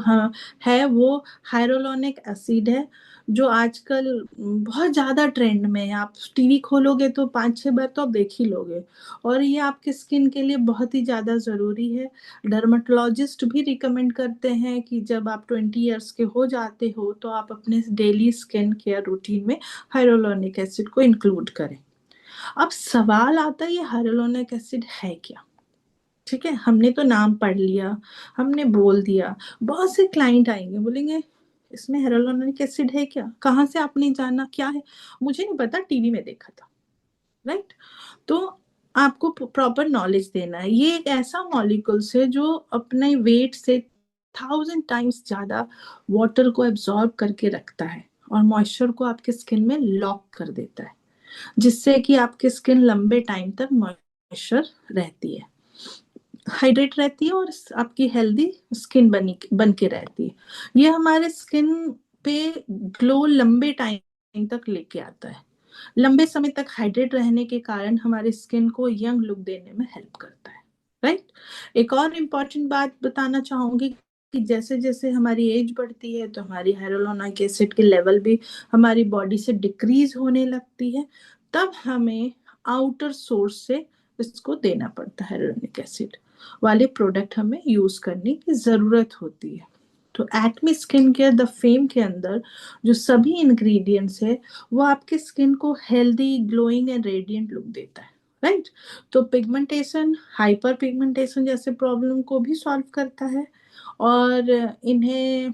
है वो हाइरोलोनिक एसिड है, जो आजकल बहुत ज्यादा ट्रेंड में है। आप टीवी खोलोगे तो 5-6 बार तो आप देख ही लोगे, और ये आपके स्किन के लिए बहुत ही ज्यादा जरूरी है। डर्मेटोलॉजिस्ट भी रिकमेंड करते हैं कि जब आप 20 इयर्स के हो जाते हो तो आप अपने डेली स्किन केयर रूटीन में हाइरोलोनिक एसिड को इंक्लूड करें। अब सवाल आता है ये हाइलुरोनिक एसिड है क्या? ठीक है, हमने तो नाम पढ़ लिया, हमने बोल दिया, बहुत से क्लाइंट आएंगे बोलेंगे इसमें हाइलुरोनिक एसिड है क्या, कहाँ से आपने जाना, क्या है? मुझे नहीं पता, टीवी में देखा था, राइट? तो आपको प्रॉपर नॉलेज देना है। ये एक ऐसा मॉलिक्यूल्स है जो अपने वेट से 1000 टाइम्स ज्यादा वाटर को एब्जॉर्ब करके रखता है और मॉइस्चर को आपके स्किन में लॉक कर देता है, जिससे कि आपकी स्किन लंबे टाइम तक मॉइस्चर रहती है, हाइड्रेट रहती है और आपकी हेल्दी स्किन बन के रहती है। ये हमारे स्किन पे ग्लो लंबे टाइम तक लेके आता है, लंबे समय तक हाइड्रेट रहने के कारण हमारे स्किन को यंग लुक देने में हेल्प करता है, राइट? एक और इम्पॉर्टेंट बात बताना चाहूंगी कि जैसे जैसे हमारी एज बढ़ती है तो हमारी हाइलुरोनिक एसिड के लेवल भी हमारी बॉडी से डिक्रीज होने लगती है, तब हमें आउटर सोर्स से इसको देना पड़ता है, हाइलुरोनिक एसिड वाले प्रोडक्ट हमें यूज करने की जरूरत होती है। तो एटमी स्किन केयर द फेम के अंदर जो सभी इंग्रेडिएंट्स है वो आपके स्किन को healthy, glowing and radiant look देता है, राइट? तो पिगमेंटेशन, हाइपर पिगमेंटेशन जैसे प्रॉब्लम को भी सॉल्व करता है, और इन्हें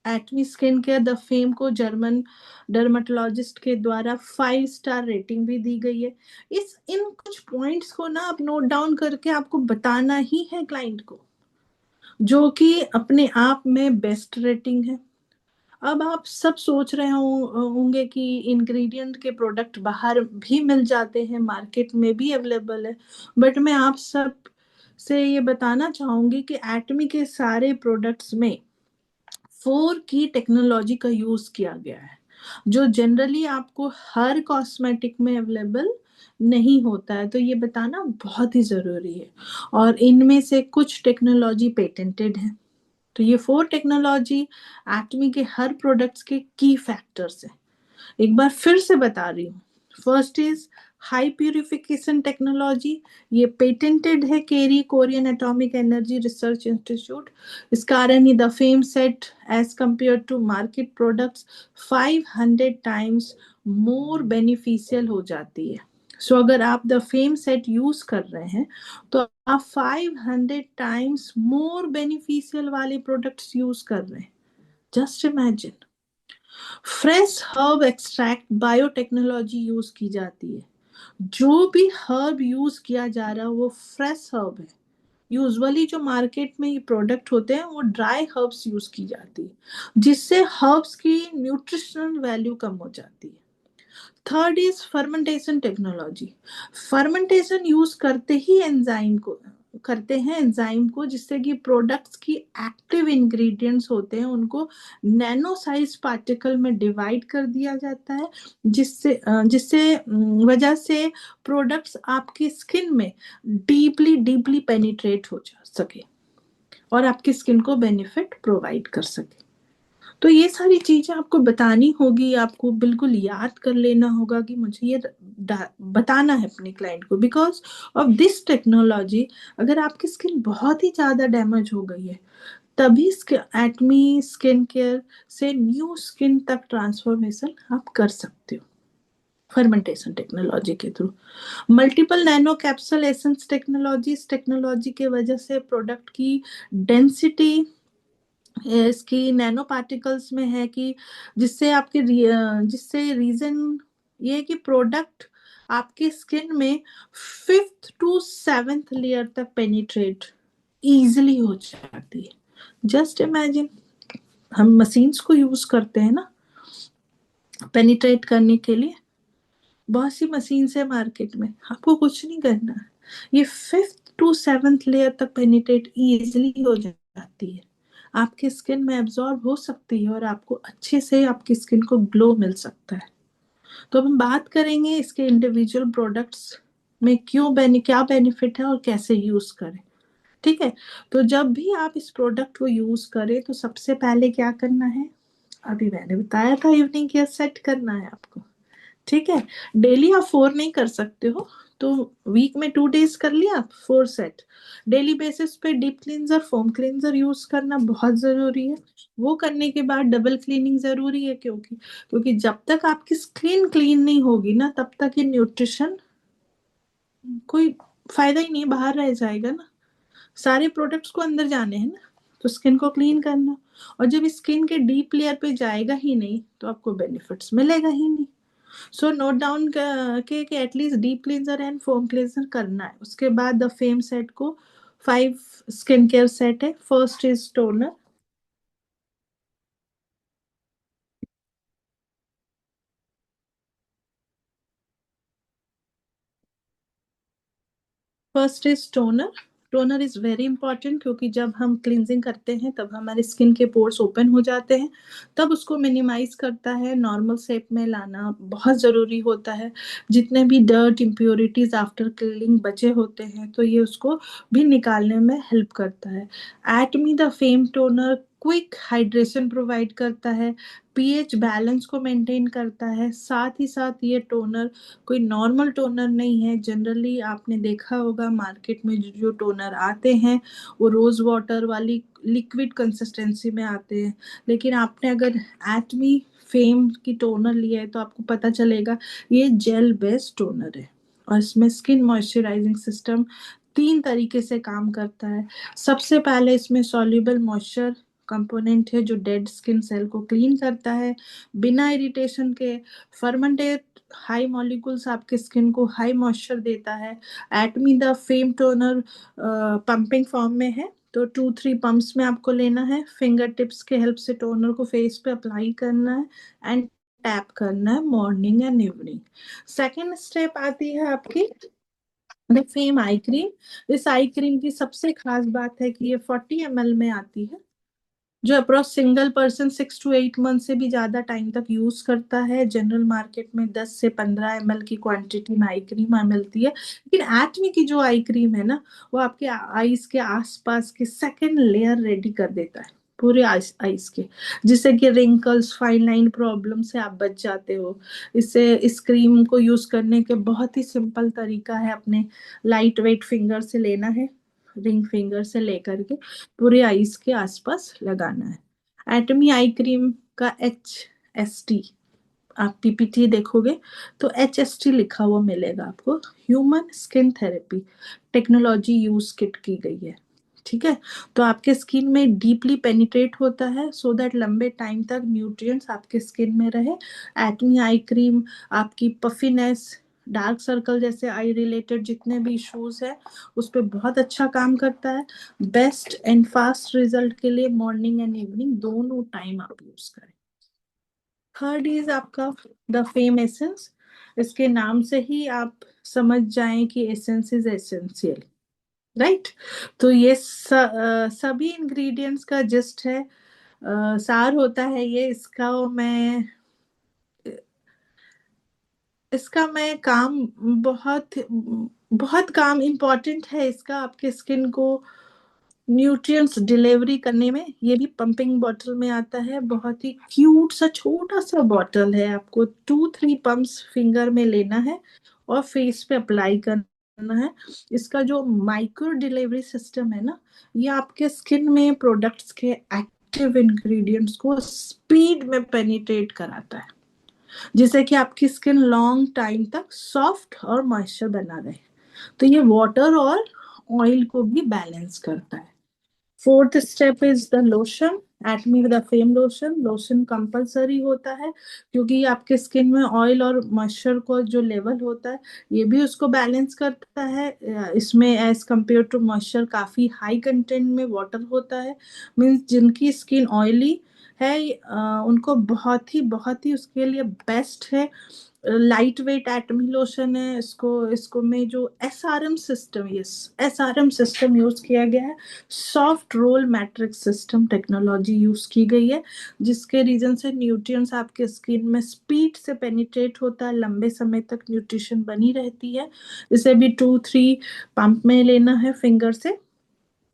एटमी स्किन केयर द फेम को जर्मन डर्मेटोलॉजिस्ट के द्वारा 5 स्टार रेटिंग भी दी गई है। इन कुछ पॉइंट्स को ना आप नोट डाउन करके आपको बताना ही है क्लाइंट को, जो कि अपने आप में बेस्ट रेटिंग है। अब आप सब सोच रहे होंगे कि इंग्रेडिएंट के प्रोडक्ट बाहर भी मिल जाते हैं, मार्केट में भी अवेलेबल है, बट मैं आप सब से ये बताना चाहूंगी कि एटमी के सारे प्रोडक्ट्स में 4 की टेक्नोलॉजी का यूज किया गया है, जो जनरली आपको हर कॉस्मेटिक में अवेलेबल नहीं होता है। तो ये बताना बहुत ही जरूरी है, और इनमें से कुछ टेक्नोलॉजी पेटेंटेड है। तो ये 4 टेक्नोलॉजी एटमी के हर प्रोडक्ट्स के की फैक्टर्स है। एक बार फिर से बता रही हूँ। First is high purification technology, ये पेटेंटेड है KERI Korean atomic energy research institute. इस कारण ही the fame set as compare to market products 500 times more beneficial हो जाती है। सो अगर आप द फेम सेट यूज कर रहे हैं तो आप 500 टाइम्स मोर बेनिफिशियल वाले प्रोडक्ट्स यूज कर रहे हैं। Just imagine. Fresh herb extract biotechnology use की जाती है। जो भी हर्ब यूज किया जा रहा है वो फ्रेश हर्ब है। यूजुअली जो मार्केट में ये प्रोडक्ट होते हैं वो ड्राई हर्ब्स यूज की जाती है, जिससे हर्ब्स की न्यूट्रिशनल वैल्यू कम हो जाती है। Third is fermentation technology. Fermentation use करते हैं एंजाइम को, जिससे कि प्रोडक्ट्स की एक्टिव इंग्रेडिएंट्स होते हैं उनको नैनो साइज पार्टिकल में डिवाइड कर दिया जाता है, जिससे वजह से प्रोडक्ट्स आपकी स्किन में डीपली डीपली पेनिट्रेट हो जा सके और आपकी स्किन को बेनिफिट प्रोवाइड कर सके। तो ये सारी चीजें आपको बतानी होगी, आपको बिल्कुल याद कर लेना होगा कि मुझे ये बताना है अपने क्लाइंट को, बिकॉज ऑफ दिस टेक्नोलॉजी अगर आपकी स्किन बहुत ही ज्यादा डैमेज हो गई है तभी एटमी स्किन केयर से न्यू स्किन तक ट्रांसफॉर्मेशन आप कर सकते हो फर्मेंटेशन टेक्नोलॉजी के through. Multiple nano capsule essence technology, इस टेक्नोलॉजी के वजह से प्रोडक्ट की डेंसिटी इसकी नैनो पार्टिकल्स में है कि जिससे रीजन ये है कि प्रोडक्ट आपके स्किन में 5th to 7th लेयर तक पेनिट्रेट इजीली हो जाती है। जस्ट इमेजिन, हम मशीन्स को यूज करते हैं ना पेनिट्रेट करने के लिए, बहुत सी मशीन है मार्केट में, आपको कुछ नहीं करना है, ये 5th to 7th लेयर तक पेनिट्रेट इजीली हो जाती है, आपके स्किन में एब्जॉर्ब हो सकती है और आपको अच्छे से आपकी स्किन को ग्लो मिल सकता है। तो हम बात करेंगे इसके इंडिविजुअल प्रोडक्ट्स में क्या बेनिफिट है और कैसे यूज करें। ठीक है, तो जब भी आप इस प्रोडक्ट को यूज करें तो सबसे पहले क्या करना है, अभी मैंने बताया था इवनिंग केयर सेट करना है आपको। ठीक है, डेली आप 4 नहीं कर सकते हो, तो वीक में 2 days कर लिया, 4 सेट। डेली बेसिस पे deep cleanser, foam cleanser use करना बहुत जरूरी है। वो करने के बाद डबल क्लीनिंग जरूरी है, क्योंकि जब तक आपकी स्किन क्लीन नहीं होगी ना, तब तक ये न्यूट्रिशन कोई फायदा ही नहीं, बाहर रह जाएगा ना। सारे प्रोडक्ट्स को अंदर जाने हैं ना, तो स्किन को क्लीन करना। और जब स्किन के डीप लेयर पे जाएगा ही नहीं, तो आपको बेनिफिट्स मिलेगा ही नहीं। सो नोट डाउन के at least deep cleanser and foam cleanser करना है। उसके बाद द फेम सेट को 5 स्किन केयर सेट है। First is toner. First is toner. Toner is very important, क्योंकि जब हम क्लींजिंग करते हैं तब हमारे स्किन के पोर्स ओपन हो जाते हैं, तब उसको मिनिमाइज करता है, नॉर्मल शेप में लाना बहुत जरूरी होता है। जितने भी डर्ट इम्प्योरिटीज आफ्टर क्लीनिंग बचे होते हैं, तो ये उसको भी निकालने में हेल्प करता है। Atomy the fame toner quick hydration provide करता है, पीएच बैलेंस को मेंटेन करता है। साथ ही साथ ये टोनर कोई नॉर्मल टोनर नहीं है। जनरली आपने देखा होगा मार्केट में जो टोनर आते हैं, वो रोज वाटर वाली लिक्विड कंसिस्टेंसी में आते हैं। लेकिन आपने अगर एटमी फेम की टोनर लिया है, तो आपको पता चलेगा ये जेल बेस्ड टोनर है। और इसमें स्किन मॉइस्चराइजिंग सिस्टम 3 तरीके से काम करता है। सबसे पहले इसमें सॉल्युबल मॉइस्चर कंपोनेंट है, जो डेड स्किन सेल को क्लीन करता है बिना इरिटेशन के। फर्मेंटेड हाई मॉलिक्यूल्स आपके स्किन को हाई मॉइस्चर देता है। Atomy the fame toner pumping form में है, तो 2-3 पंप्स में आपको लेना है। फिंगर टिप्स के हेल्प से टोनर को फेस पे अप्लाई करना है एंड टैप करना है morning and evening. Second step आती है आपकी द फेम आई क्रीम। इस आई क्रीम की सबसे खास बात है कि ये 40 ml में आती है, जो approx single person 6 to 8 month से भी ज्यादा टाइम तक यूज करता है। जनरल मार्केट में 10 से 15 ml की क्वांटिटी में आई क्रीम मिलती है, लेकिन एटमी की जो आई क्रीम है ना, वो आपके आईज के आसपास के सेकेंड लेयर रेडी कर देता है, पूरे आईज आईज के, जिससे कि रिंकल्स, फाइन लाइन प्रॉब्लम से आप बच जाते हो। इससे इस क्रीम को यूज करने के बहुत ही सिंपल तरीका है। अपने लाइट वेट फिंगर से लेना है, रिंग फिंगर से लेकर के पूरे आईज के आसपास लगाना है। एटमी आई क्रीम का HST, आप पीपीटी देखोगे तो HST लिखा हुआ मिलेगा आपको। Human skin therapy technology use kit की गई है, ठीक है। तो आपके स्किन में डीपली पेनिट्रेट होता है, सो दैट लंबे टाइम तक न्यूट्रिएंट्स आपके स्किन में रहे। एटमी आई क्रीम आपकी पफिनेस, डार्क सर्कल जैसे आई रिलेटेड जितने भी इश्यूज है, उस पर बहुत अच्छा काम करता है। बेस्ट एंड फास्ट रिजल्ट के लिए मॉर्निंग एंड इवनिंग दोनों टाइम आप यूज करें। थर्ड इज आपका द फेम एसेंस। इसके नाम से ही आप समझ जाएं कि एसेंस इज एसेंशियल, राइट। तो ये सभी इंग्रेडिएंट्स का जस्ट है, सार होता है ये। इसका मैं काम बहुत बहुत काम इम्पोर्टेंट है इसका, आपके स्किन को न्यूट्रिएंट्स डिलीवरी करने में। ये भी पंपिंग बॉटल में आता है, बहुत ही क्यूट सा छोटा सा बॉटल है। आपको 2-3 पंप्स फिंगर में लेना है और फेस पे अप्लाई करना है। इसका जो माइक्रो डिलीवरी सिस्टम है ना, ये आपके स्किन में प्रोडक्ट्स के एक्टिव इंग्रेडिएंट्स को स्पीड में पेनिट्रेट कराता है, जिससे कि आपकी स्किन लॉन्ग टाइम तक सॉफ्ट और मॉइस्चर बना रहे। तो ये वाटर और ऑयल को भी बैलेंस करता है। Fourth step is the lotion. Atomy with fame lotion. Lotion compulsory होता है, क्योंकि आपके स्किन में ऑयल और मॉइस्चर को जो लेवल होता है, ये भी उसको बैलेंस करता है। इसमें एज कंपेयर टू मॉइस्चर काफी हाई कंटेंट में वाटर होता है। मीन्स जिनकी स्किन ऑयली है, उनको बहुत ही उसके लिए बेस्ट है। लाइट वेट एटमी लोशन है। इसको में जो एसआरएम सिस्टम यूज किया गया है, soft roll matrix system technology use की गई है, जिसके रीजन से न्यूट्रिएंट्स आपके स्किन में स्पीड से पेनिट्रेट होता है, लंबे समय तक न्यूट्रिशन बनी रहती है। इसे भी 2-3 पंप में लेना है, फिंगर से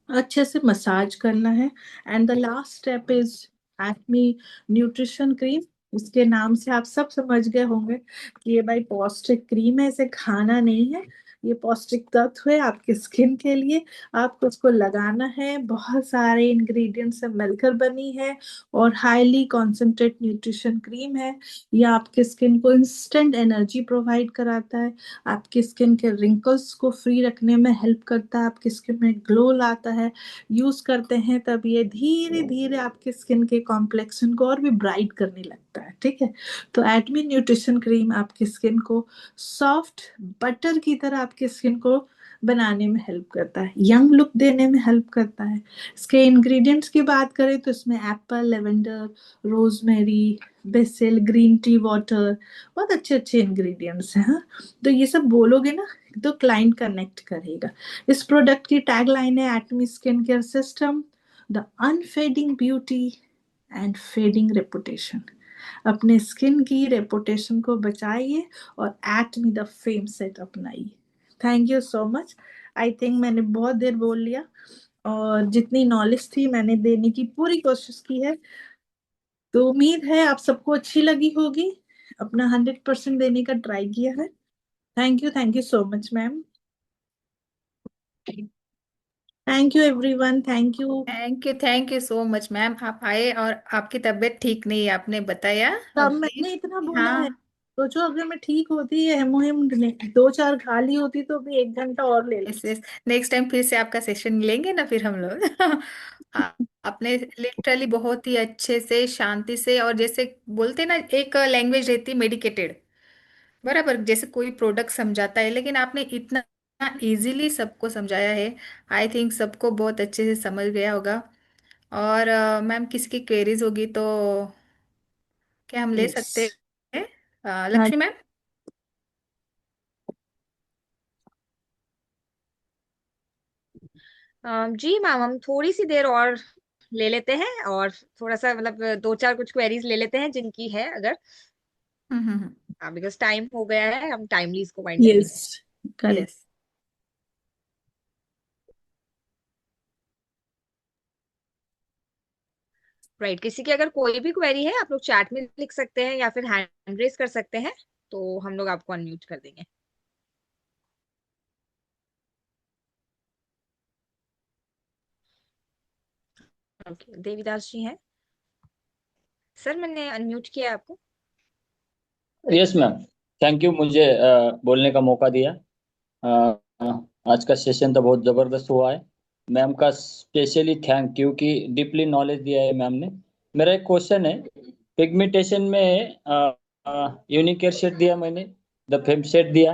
अच्छे से मसाज करना है। And the last step is acme nutrition cream. इसके नाम से आप सब समझ गए होंगे कि ये भाई पौष्टिक क्रीम है, इसे खाना नहीं है, ये पौष्टिक तत्व है आपके स्किन के लिए। आपको उसको लगाना है, बहुत सारे इंग्रेडिएंट्स से मिलकर बनी है और हाईली कॉन्सेंट्रेट न्यूट्रिशन क्रीम है। ये आपके स्किन को इंस्टेंट एनर्जी प्रोवाइड कराता है, आपकी स्किन के रिंकल्स को फ्री रखने में हेल्प करता है, आपकी स्किन में ग्लो लाता है। यूज करते हैं तब ये धीरे धीरे आपके स्किन के कॉम्प्लेक्शन को और भी ब्राइट करने लगता है। ठीक है, तो एटमी न्यूट्रिशन क्रीम आपकी स्किन को सॉफ्ट बटर की तरह आपके स्किन को बनाने में हेल्प करता है, यंग लुक देने में हेल्प करता है। इसके इंग्रेडिएंट्स की बात करें तो इसमें Apple, lavender, rosemary, BECIL, green tea water, बहुत अच्छे अच्छे इंग्रेडिएंट्स हैं। हाँ, तो ये सब बोलोगे ना तो क्लाइंट कनेक्ट करेगा। इस प्रोडक्ट की टैग लाइन है Atomy skin care system, the unfading beauty and fading reputation. अपने स्किन की रेपुटेशन को बचाइए और एटमी द फेम सेट अपनाइए। Thank you so much. I think मैंने बहुत देर बोल लिया और जितनी नॉलेज थी मैंने देने की पूरी कोशिश की है, तो उम्मीद है आप सबको अच्छी लगी होगी। अपना 100% देने का ट्राई किया है। Thank you so much ma'am. Thank you everyone, thank you. Thank you so much ma'am, आप आए और आपकी तबीयत ठीक नहीं है आपने बताया। तब अब मैंने इतना बोला है, हाँ, सोचो अगर मैं ठीक होती है हेमोहिम दो चार खा ली होती तो भी 1 घंटा और ले यस लेती। यस, नेक्स्ट टाइम फिर से आपका सेशन लेंगे ना फिर हम लोग। आपने लिटरली बहुत ही अच्छे से शांति से, और जैसे बोलते ना एक लैंग्वेज रहती है मेडिकेटेड, बराबर जैसे कोई प्रोडक्ट समझाता है, लेकिन आपने इतना इजीली सबको समझाया है। आई थिंक सबको बहुत अच्छे से समझ गया होगा। और मैम किसी की क्वेरीज होगी तो क्या हम ले यस। सकते हैं? हाँ। लक्ष्मी मैम। जी मैम, हम थोड़ी सी देर और ले लेते हैं और थोड़ा सा मतलब दो चार कुछ क्वेरीज ले लेते हैं जिनकी है अगर। हम्म। हाँ, बिकॉज टाइम हो गया है, हम टाइमली इसको वाइंड अप यस, करें। करेक्ट। यस। राइट, किसी की अगर कोई भी क्वेरी है आप लोग चैट में लिख सकते हैं या फिर हैंड रेज कर सकते हैं, तो हम लोग आपको अनम्यूट कर देंगे। ओके, देवीदास जी हैं सर, मैंने अनम्यूट किया आपको। यस मैम, थैंक यू मुझे बोलने का मौका दिया। आज का सेशन तो बहुत ज़बरदस्त हुआ है। मैम का स्पेशली थैंक यू कि डीपली नॉलेज दिया है मैम ने। मेरा एक क्वेश्चन है, पिगमेंटेशन में यूनिक सेट दिया मैंने, द फेम सेट दिया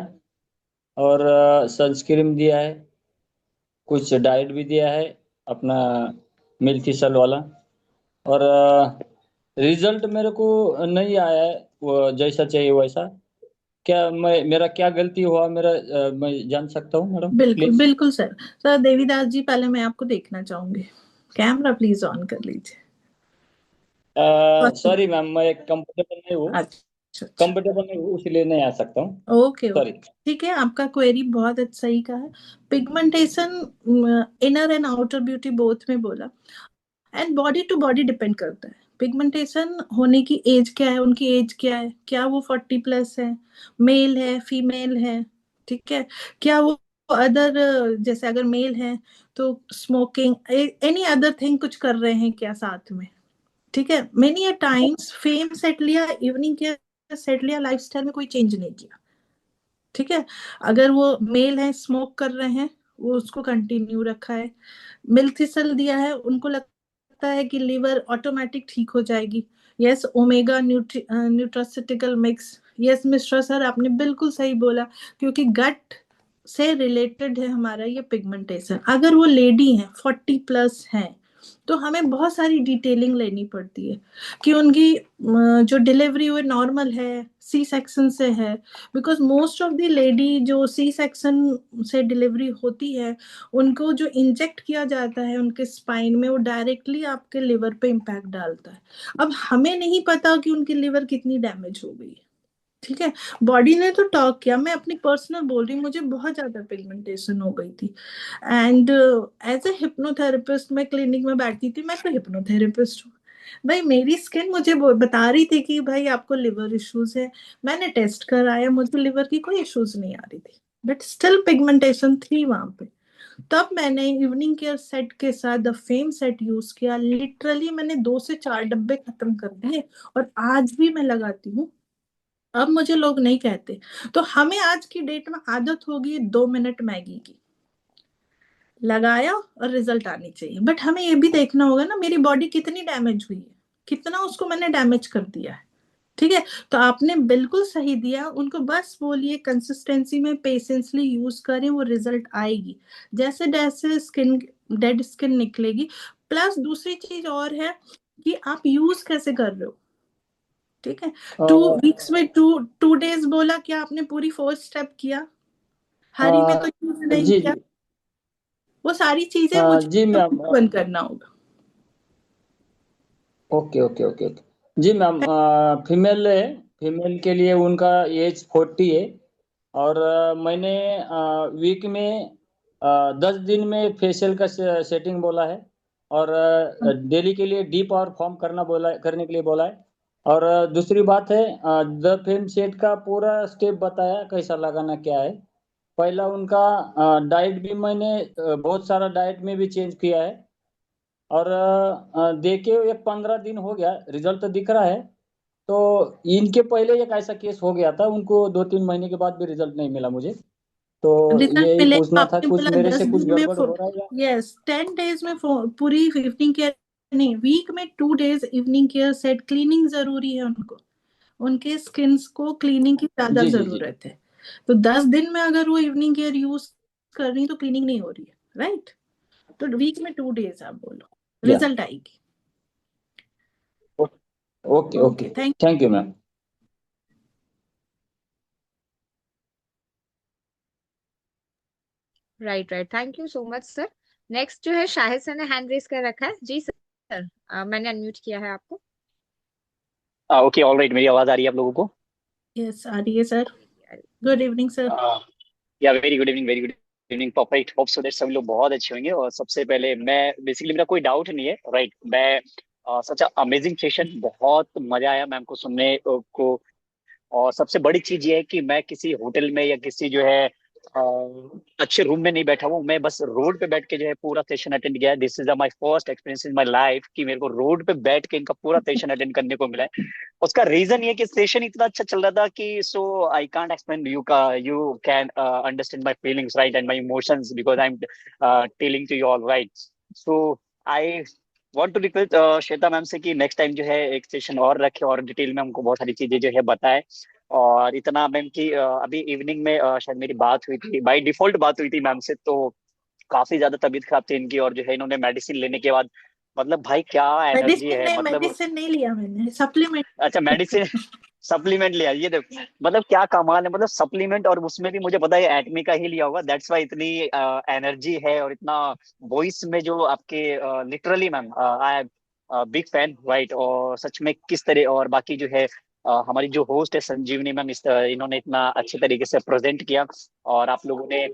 और सनस्क्रीन दिया है, कुछ डाइट भी दिया है अपना मिल्थीसल वाला, और रिजल्ट मेरे को नहीं आया है वो जैसा चाहिए वैसा। क्या मैं, मेरा क्या गलती हुआ मेरा, मैं जान सकता हूँ मैडम बिल्कुल प्लीज? बिल्कुल सर। सर देवीदास जी, पहले मैं आपको देखना चाहूंगी, कैमरा प्लीज ऑन कर लीजिए। सॉरी मैम, मैं कंफर्टेबल नहीं हूँ, अच्छा अच्छा। इसलिए नहीं आ सकता हूँ। Okay okay, sorry. ठीक है, आपका क्वेरी बहुत सही का है। Pigmentation inner and outer beauty both में बोला, and body to body depend करता है। पिगमेंटेशन होने की एज क्या है, उनकी एज क्या है, क्या वो 40+ है, मेल है, फीमेल है, ठीक है, क्या वो अदर, जैसे अगर मेल है तो स्मोकिंग एनी अदर थिंग कुछ कर रहे हैं क्या साथ में। ठीक है, many a times fame set लिया, इवनिंग केयर सेट लिया, लाइफस्टाइल में कोई चेंज नहीं किया। ठीक है, अगर वो मेल है, स्मोक कर रहे हैं, वो उसको कंटिन्यू रखा है। मिल्थिसल दिया है, उनको लगता है कि लिवर ऑटोमेटिक ठीक हो जाएगी। Yes, omega nutraceutical mix. Yes Mishra sir, आपने बिल्कुल सही बोला, क्योंकि गट से रिलेटेड है हमारा ये पिगमेंटेशन। अगर वो लेडी है, 40+ है, तो हमें बहुत सारी डिटेलिंग लेनी पड़ती है कि उनकी जो डिलीवरी हुई नॉर्मल है, सी सेक्शन से है। Because most of the lady जो सी सेक्शन से डिलीवरी होती है, उनको जो इंजेक्ट किया जाता है उनके स्पाइन में, वो डायरेक्टली आपके लिवर पे इम्पैक्ट डालता है। अब हमें नहीं पता कि उनकी लिवर कितनी डैमेज हो गई है। ठीक है, बॉडी ने तो टॉक किया, मैं अपनी पर्सनल बोल रही हूँ, मुझे बहुत ज्यादा पिगमेंटेशन हो गई थी। एंड एज ए हिप्नोथेरेपिस्ट मैं क्लिनिक में बैठती थी, मैं तो हिप्नोथेरेपिस्ट हूँ भाई। मेरी स्किन मुझे बता रही थी कि भाई आपको लिवर इश्यूज है। मैंने टेस्ट कराया, मुझे लिवर की कोई इश्यूज नहीं आ रही थी। बट स्टिल पिगमेंटेशन थी वहां पे। तब मैंने इवनिंग केयर सेट के साथ द फेम सेट यूज किया। लिटरली मैंने 2 से 4 डब्बे खत्म कर दिए और आज भी मैं लगाती हूँ। अब मुझे लोग नहीं कहते। तो हमें आज की डेट में आदत होगी 2 मिनट मैगी की, लगाया और रिजल्ट आनी चाहिए। बट हमें ये भी देखना होगा ना मेरी बॉडी कितनी डैमेज हुई है, कितना उसको मैंने डैमेज कर दिया है। ठीक है, तो आपने बिल्कुल सही दिया। उनको बस बोलिए कंसिस्टेंसी में पेशेंसली यूज करें, वो रिजल्ट आएगी। जैसे जैसे स्किन डेड स्किन निकलेगी। प्लस दूसरी चीज और है कि आप यूज कैसे कर रहे हो। ठीक है, 2 वीक्स में 2 डेज बोला, क्या आपने पूरी 4 स्टेप किया? हरी में तो यूज नहीं जी किया। जी वो सारी चीजें मुझे जी मैम। बंद करना होगा। ओके ओके ओके ओके जी मैम। फीमेल है, फीमेल के लिए उनका एज 40 है। और मैंने वीक में 10 दिन में फेशियल का सेटिंग बोला है। और डेली के लिए डीप और फॉर्म करने के लिए बोला है। और दूसरी बात है, द फेम सेट का पूरा स्टेप बताया कैसा लगाना क्या है। पहला उनका डाइट भी मैंने बहुत सारा डाइट में भी चेंज किया है। और देखे ये 15 दिन हो गया, रिजल्ट तो दिख रहा है। तो इनके पहले एक ऐसा केस हो गया था, उनको 2-3 महीने के बाद भी रिजल्ट नहीं मिला मुझे। तो रिजल्ट यही मिलेगा। पूछना था, आपने कुछ बोला मेरे दस से कुछ दिन में गड़बड़ हो रहा है या? यस, 10 डेज में पूरी इवनिंग केयर नहीं, वीक में 2 days evening care set cleaning जरूरी है उनको। उनके स्किन्स को क्लीनिंग की ज्यादा जी जी जी। जरूरत है। तो 10 दिन में अगर वो इवनिंग केयर यूज कर रही तो क्लीनिंग नहीं हो रही है, राइट? तो वीक में 2 डेज आप बोलो, या रिजल्ट आएगी। Okay okay, okay. Thank thank you ma'am. Right right, thank you so much sir. Next जो है शाहिद सर ने हैंड रेस कर रखा है। जी सर, मैंने अनम्यूट किया है आपको। Okay, all right. मेरी आवाज आ रही है आप लोगों को? यस, आ रही है sir. Good evening sir. Yeah very good evening, very good evening. Perfect. Hope so that सभी लोग बहुत अच्छे होंगे। और सबसे पहले मैं बेसिकली, मेरा कोई डाउट नहीं है, राइट। मैं सच अमेजिंग सेशन, बहुत मजा आया मैम को सुनने को। और सबसे बड़ी चीज ये है कि मैं किसी होटल में या किसी जो है अ, अच्छे रूम में नहीं बैठा हूँ। मैं बस रोड पे बैठ के जो है पूरा सेशन अटेंड किया है। This is my first experience in my life कि मेरे को रोड पे बैठ के इनका पूरा सेशन अटेंड करने को मिला है। उसका रीजन ये कि सेशन इतना अच्छा चल रहा था कि so I can't explain you का you can understand my feelings, right, and my emotions because I am telling to you all, right. So I want to request Shweta ma'am से कि नेक्स्ट टाइम जो है एक सेशन और रखे और detail में हमको बहुत सारी चीजें जो है बताएं। और इतना मैम की अभी इवनिंग में शायद मेरी बात हुई थी, बाय डिफॉल्ट बात हुई थी मैम से। तो काफी ज्यादा तबीयत खराब थी इनकी, और जो है इन्होंने मेडिसिन लेने के बाद, मतलब भाई क्या एनर्जी मेडिसिन है, नहीं, मतलब। मेडिसिन नहीं लिया मैंने, सप्लीमेंट। अच्छा, मेडिसिन सप्लीमेंट लिया, ये देखो मतलब क्या कमाल है, मतलब सप्लीमेंट, और उसमें भी मुझे पता है एटमी का ही लिया होगा। दैट्स वाई इतनी एनर्जी है और इतना वॉइस में जो आपके, literally ma'am I am big fan, right. और सच में किस तरह, और बाकी जो है हमारी जो होस्ट है संजीवनी मैम, इन्होंने इतना अच्छे तरीके से प्रेजेंट किया। और आप लोगों ने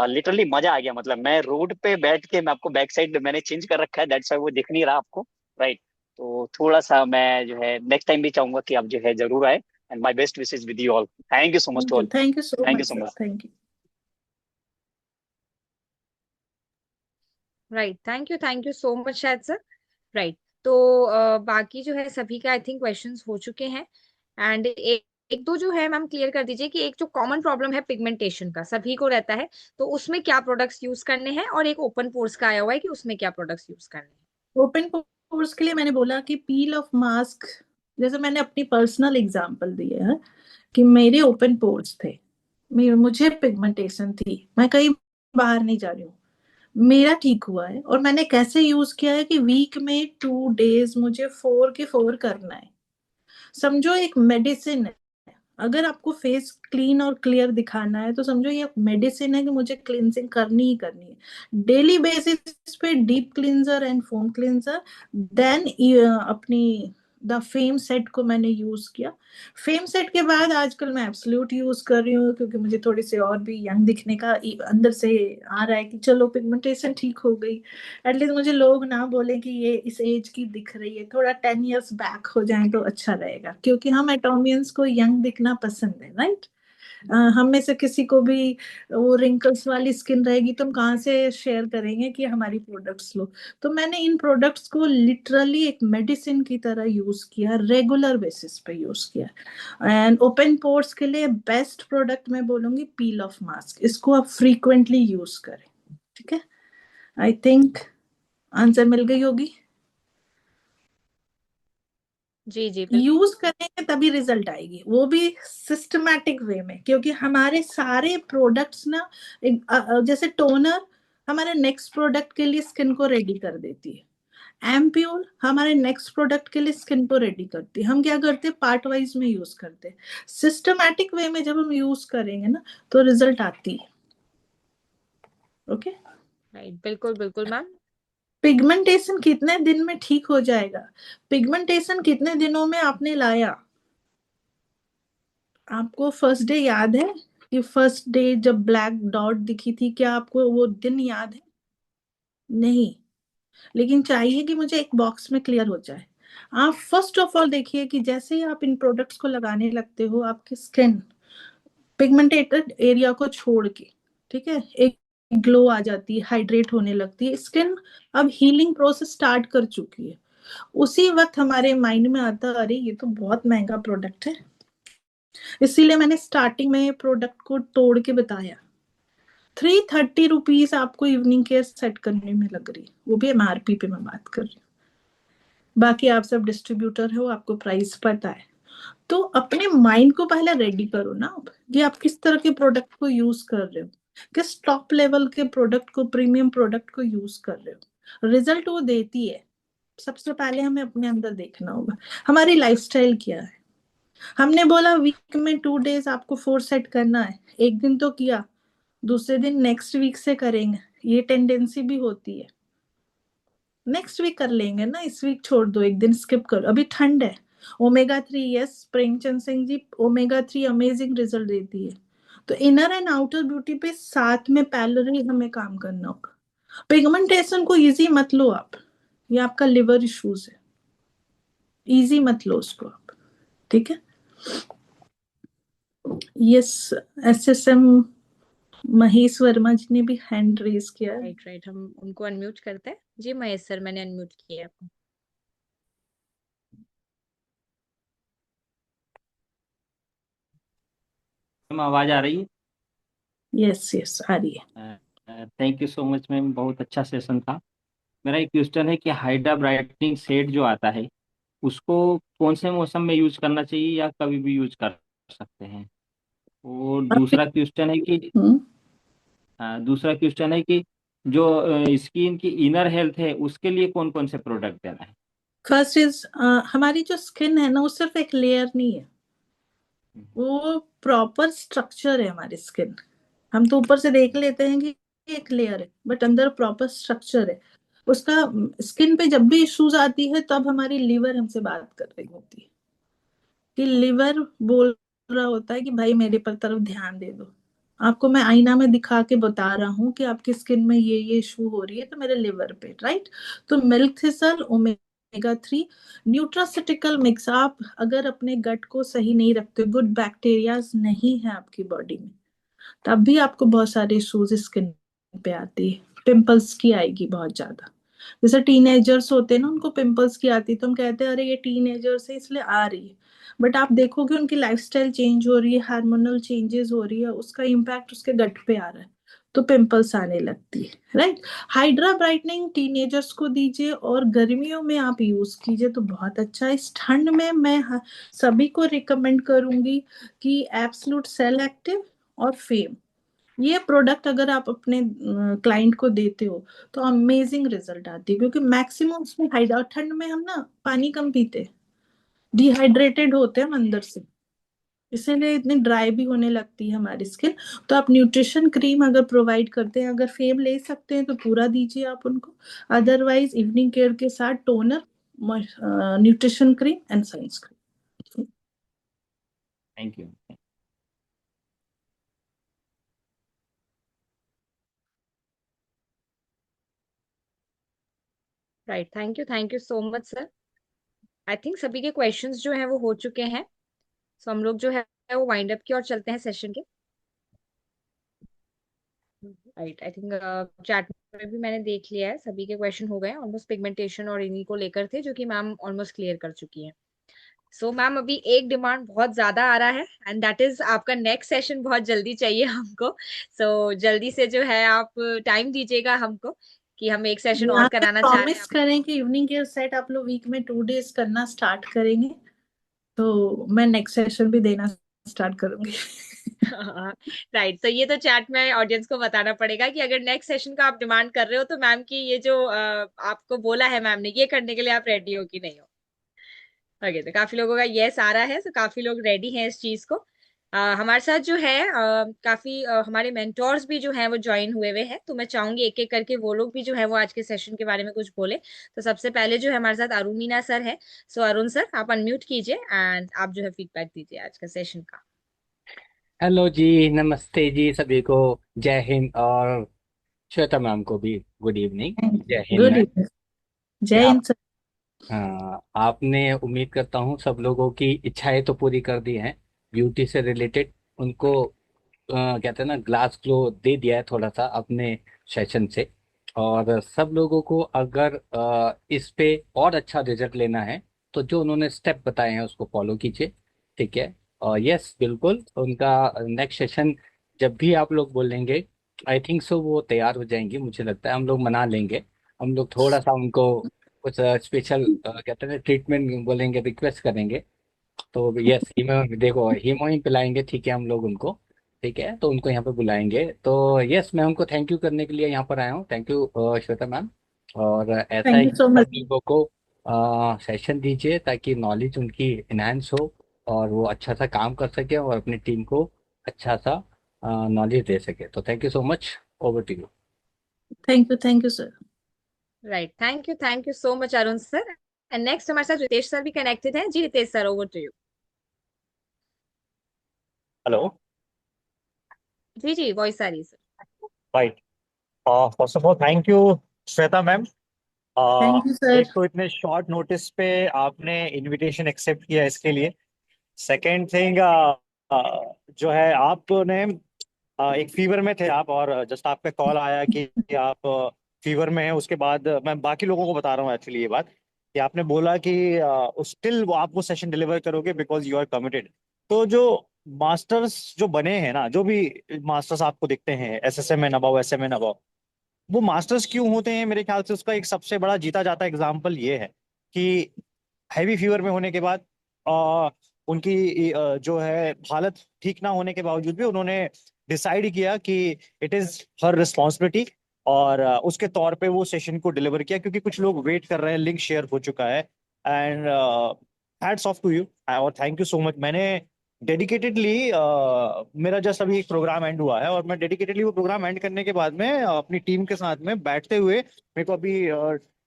लिटरली मजा आ गया। मतलब मैं रोड पे बैठ के, मैं आपको बैक साइड मैंने चेंज कर रखा है, दैट्स वाई वो दिख नहीं रहा आपको, राइट। तो थोड़ा सा मैं जो है नेक्स्ट टाइम भी चाहूंगा कि आप जो है जरूर आए। And my best wishes with you all. Thank you so much to all. Thank you so thank you much so sir, much. Thank you. Right, thank you so much शायद sir. Right, तो बाकी जो है सभी का I think questions हो चुके हैं। एंड एक दो जो है मैम क्लियर कर दीजिए कि एक जो कॉमन प्रॉब्लम है पिगमेंटेशन का सभी को रहता है, तो उसमें क्या प्रोडक्ट्स यूज करने हैं, और एक ओपन पोर्स का आया हुआ है कि उसमें क्या प्रोडक्ट्स यूज करने हैं। ओपन पोर्स के लिए मैंने बोला कि पील ऑफ मास्क। जैसे मैंने अपनी पर्सनल एग्जांपल दी है कि मेरे ओपन पोर्स थे, मुझे पिगमेंटेशन थी, मैं कहीं बाहर नहीं जा रही हूँ, मेरा ठीक हुआ है। और मैंने कैसे यूज किया है कि वीक में 2 डेज मुझे 4 के 4 करना है। समझो एक मेडिसिन है। अगर आपको फेस क्लीन और क्लियर दिखाना है तो समझो ये मेडिसिन है कि मुझे क्लींजिंग करनी ही करनी है डेली बेसिस पे, deep cleanser and foam cleanser. Then अपनी द फेम सेट को मैंने यूज किया। फेम सेट के बाद आजकल मैं एब्सोल्यूट यूज कर रही हूँ, क्योंकि मुझे थोड़ी सी और भी यंग दिखने का अंदर से आ रहा है कि चलो पिगमेंटेशन ठीक हो गई। एटलीस्ट मुझे लोग ना बोले कि ये इस एज की दिख रही है, थोड़ा 10 years बैक हो जाए तो अच्छा रहेगा, क्योंकि हम एटोमियंस को यंग दिखना पसंद है, राइट? हम में से किसी को भी वो रिंकल्स वाली स्किन रहेगी तो हम कहाँ से शेयर करेंगे कि हमारी प्रोडक्ट्स लो। तो मैंने इन प्रोडक्ट्स को लिटरली एक मेडिसिन की तरह यूज किया, रेगुलर बेसिस पे यूज किया। एंड ओपन पोर्स के लिए बेस्ट प्रोडक्ट मैं बोलूंगी पील ऑफ मास्क, इसको आप फ्रीक्वेंटली यूज करें। ठीक है, आई थिंक आंसर मिल गई होगी। जी जी बिल्कुल। यूज करेंगे तभी रिजल्ट आएगी, वो भी सिस्टमैटिक वे में, क्योंकि हमारे सारे प्रोडक्ट्स ना जैसे टोनर हमारे नेक्स्ट प्रोडक्ट के लिए स्किन को रेडी कर देती है, एम्प्यूल हमारे नेक्स्ट प्रोडक्ट के लिए स्किन को रेडी करती है। हम क्या करते हैं, पार्ट वाइज में यूज करते हैं। सिस्टमैटिक वे में जब हम यूज करेंगे ना तो रिजल्ट आती है। ओके, राइट, बिल्कुल बिल्कुल मैम। पिगमेंटेशन कितने दिन में ठीक हो जाएगा, पिगमेंटेशन कितने दिनों में आपने लाया? आपको फर्स्ट डे याद है कि फर्स्ट डे जब ब्लैक डॉट दिखी थी, क्या आपको वो दिन याद है? नहीं। लेकिन चाहिए कि मुझे एक बॉक्स में क्लियर हो जाए। आप फर्स्ट ऑफ ऑल देखिए कि जैसे ही आप इन प्रोडक्ट्स को लगाने लगते हो, आपकी स्किन पिगमेंटेटेड एरिया को छोड़ के, ठीक है, एक ग्लो आ जाती है, हाइड्रेट होने लगती है स्किन। अब हीलिंग प्रोसेस स्टार्ट कर चुकी है। उसी वक्त हमारे माइंड में आता, अरे ये तो बहुत महंगा प्रोडक्ट है। इसीलिए मैंने स्टार्टिंग में प्रोडक्ट को तोड़ के बताया। 330 रुपीज आपको इवनिंग केयर सेट करने में लग रही, वो भी एमआरपी पे मैं बात कर रही हूँ। बाकी आप सब डिस्ट्रीब्यूटर हो, आपको प्राइस पता है। तो अपने माइंड को पहले रेडी करो ना आप, कि आप किस तरह के प्रोडक्ट को यूज कर रहे हो, किस टॉप लेवल के प्रोडक्ट को, प्रीमियम प्रोडक्ट को यूज कर रहे हो। रिजल्ट वो देती है। सबसे पहले हमें अपने अंदर देखना होगा हमारी लाइफस्टाइल क्या है। हमने बोला वीक में 2 डेज आपको 4 सेट करना है, एक दिन तो किया, दूसरे दिन नेक्स्ट वीक से करेंगे, ये टेंडेंसी भी होती है। नेक्स्ट वीक कर लेंगे ना, इस वीक छोड़ दो, एक दिन स्किप करो, अभी ठंड है। Omega 3, yes Premchand Singh ji, omega 3 amazing result देती है। तो इनर एंड आउटर ब्यूटी पे साथ में पैरेलली हमें काम करना होगा। पिगमेंटेशन को इजी मत लो आप, ये आपका लिवर इश्यूज है, इजी मत लो उसको आप। ठीक है, यस एसएसएम महेश वर्मा जी ने भी हैंड रेज किया है। राइट राइट, हम उनको अनम्यूट करते हैं। जी महेश सर, मैंने अनम्यूट किया है आपको। मैम आवाज आ रही है? यस यस आ रही है। Thank you so much ma'am, बहुत अच्छा सेशन था। मेरा एक क्वेश्चन है कि हाइड्रा ब्राइटनिंग सेट जो आता है उसको कौन से मौसम में यूज करना चाहिए या कभी भी यूज कर सकते हैं? और अभी दूसरा क्वेश्चन है कि जो स्किन की इनर हेल्थ है उसके लिए कौन कौन से प्रोडक्ट देना है? फर्स्ट इज हमारी जो स्किन है ना, वो सिर्फ एक लेयर नहीं है, वो प्रॉपर स्ट्रक्चर है हमारी स्किन। हम तो ऊपर से देख लेते हैं कि एक लेयर है, बट अंदर प्रॉपर स्ट्रक्चर है उसका। स्किन पे जब भी इश्यूज आती है तब हमारी लिवर हमसे बात कर रही होती है, कि लिवर बोल रहा होता है कि भाई मेरे पर तरफ ध्यान दे दो। आपको मैं आईना में दिखा के बता रहा हूँ कि आपकी स्किन में ये इशू हो रही है, तो मेरे लिवर पे, राइट। तो milk thistle, omega 3, nutraceutical mix, आप अगर अपने गट को सही नहीं रखते, गुड बैक्टीरियाज नहीं है आपकी बॉडी में, तब भी आपको बहुत सारे इश्यूज स्किन पे आती है। पिंपल्स की आएगी बहुत ज्यादा। जैसे टीनेजर्स होते हैं ना, उनको पिंपल्स की आती है, तो हम कहते हैं अरे ये टीनेजर्स है इसलिए आ रही है। बट आप देखोगे उनकी लाइफस्टाइल चेंज हो रही है, हार्मोनल चेंजेस हो रही है, उसका इम्पैक्ट उसके गट पे आ रहा है, तो पिंपल्स आने लगती है, राइट। हाइड्रा ब्राइटनिंग टीनेजर्स को दीजिए और गर्मियों में आप यूज कीजिए तो बहुत अच्छा है। इस ठंड में मैं सभी को रिकमेंड करूंगी कि एब्सोल्यूट सेल एक्टिव और फेम, ये प्रोडक्ट अगर आप अपने क्लाइंट को देते हो तो अमेजिंग रिजल्ट आती है, क्योंकि मैक्सिमम उसमें हाइड्रा, ठंड में हम ना पानी कम पीते, डिहाइड्रेटेड होते हैं हम अंदर से, इसीलिए इतनी ड्राई भी होने लगती है हमारी स्किन। तो आप न्यूट्रिशन क्रीम अगर प्रोवाइड करते हैं, अगर फेम ले सकते हैं तो पूरा दीजिए आप उनको, अदरवाइज इवनिंग केयर के साथ toner, nutrition cream and sunscreen. Thank you. Right, thank you so much sir. I think सभी के क्वेश्चंस जो हैं वो हो चुके हैं। सो हम लोग जो है वो वाइंड अप की ओर चलते हैं सेशन के। राइट, आई थिंक चैट में भी मैंने देख लिया है, सभी के क्वेश्चन हो गए ऑलमोस्ट, पिगमेंटेशन और इन्हीं को लेकर थे जो कि मैम ऑलमोस्ट क्लियर कर चुकी हैं। सो मैम अभी एक डिमांड बहुत ज्यादा आ रहा है एंड दैट इज आपका नेक्स्ट सेशन बहुत जल्दी चाहिए हमको। सो जल्दी से जो है आप टाइम दीजिएगा हमको कि हम एक सेशन और यहाँ पे कराना चाह रहे प्रॉमिस करें कि इवनिंग के सेट आप लोग वीक में 2 डेज करना स्टार्ट करेंगे, तो मैं नेक्स्ट सेशन भी देना स्टार्ट करूंगी। हैं। राइट, तो ये तो चैट में ऑडियंस को बताना पड़ेगा कि अगर नेक्स्ट सेशन का आप डिमांड कर रहे हो तो मैम की ये जो आपको बोला है मैम ने ये करने के लिए आप रेडी हो कि नहीं हो। ओके, तो काफी लोगों का यस आ रहा है, तो काफी लोग रेडी हैं इस चीज को। हमारे साथ जो है काफी हमारे मेंटोर्स भी जो हैं वो ज्वाइन हुए हुए हैं, तो मैं चाहूंगी एक एक करके वो लोग भी जो है वो आज के सेशन के बारे में कुछ बोले। तो सबसे पहले जो है हमारे साथ अरुण मीना सर है। सो अरुण सर आप अनम्यूट कीजिए एंड आप जो है फीडबैक दीजिए आज का सेशन का। हेलो जी, नमस्ते जी सभी को। जय हिंद, और श्वेता मैम को भी गुड इवनिंग। जय हिंद गुड मैम। इवनिंग। जय क्या हिंद सर। आपने, उम्मीद करता हूँ सब लोगों की इच्छाएं तो पूरी कर दी हैं, ब्यूटी से रिलेटेड उनको कहते हैं ना ग्लास ग्लो दे दिया है थोड़ा सा अपने सेशन से। और सब लोगों को अगर इस पे और अच्छा रिजल्ट लेना है तो जो उन्होंने स्टेप बताए हैं उसको फॉलो कीजिए, ठीक है। और यस, बिल्कुल उनका नेक्स्ट सेशन जब भी आप लोग बोलेंगे, आई थिंक सो वो तैयार हो जाएंगे। मुझे लगता है हम लोग मना लेंगे, हम लोग थोड़ा सा उनको कुछ स्पेशल कहते हैं ट्रीटमेंट बोलेंगे, रिक्वेस्ट करेंगे। तो यस, हीमो देखो हीमोइन पिलाएंगे, ठीक है हम लोग उनको, ठीक है तो उनको यहाँ पे बुलाएंगे। तो यस, मैं उनको थैंक यू करने के लिए यहाँ पर आया हूँ। Thank you Shweta ma'am. और ऐसा थैंक ही यू सो सब मच। लोगों को सेशन दीजिए ताकि नॉलेज उनकी इनहेंस हो और वो अच्छा सा काम कर सके और अपनी टीम को अच्छा सा नॉलेज दे सके। तो thank you so much, over to you. Thank you sir. Right, thank you so much Arun sir. And next हमारे साथ रितेश सर भी कनेक्टेड हैं। जी Ritesh sir, over to you. Hello. जी जी, वॉइस आ रही है sir. Right. First of all thank you Shweta ma'am. Thank you sir. एक तो इतने शॉर्ट नोटिस पे आपने इनविटेशन एक्सेप्ट किया, इसके लिए। सेकेंड थिंग, जो है आपने एक फीवर में थे आप, और जस्ट आपका कॉल आया कि आप फीवर में हैं। उसके बाद मैं बाकी लोगों को बता रहा हूँ एक्चुअली ये बात, कि आपने बोला कि स्टिल आप वो सेशन डिलीवर करोगे बिकॉज यू आर कमिटेड। तो जो मास्टर्स जो बने हैं ना, जो भी मास्टर्स आपको दिखते हैं SSM and above, SM and above, वो मास्टर्स क्यों होते हैं? मेरे ख्याल से उसका एक सबसे बड़ा जीता जाता एग्जाम्पल ये है कि हैवी फीवर में होने के बाद उनकी जो है हालत ठीक ना होने के बावजूद भी उन्होंने डिसाइड किया कि इट इज हर रिस्पॉन्सिबिलिटी, और उसके तौर पे वो सेशन को डिलीवर किया, क्योंकि कुछ लोग वेट कर रहे हैं। लिंक शेयर हो चुका है, and hats off to you और थैंक यू सो मच। मैंने डेडिकेटेडली, मेरा जस्ट अभी एक प्रोग्राम एंड हुआ है, और मैं डेडिकेटेडली वो प्रोग्राम एंड करने के बाद में अपनी टीम के साथ में बैठते हुए, मेरे को अभी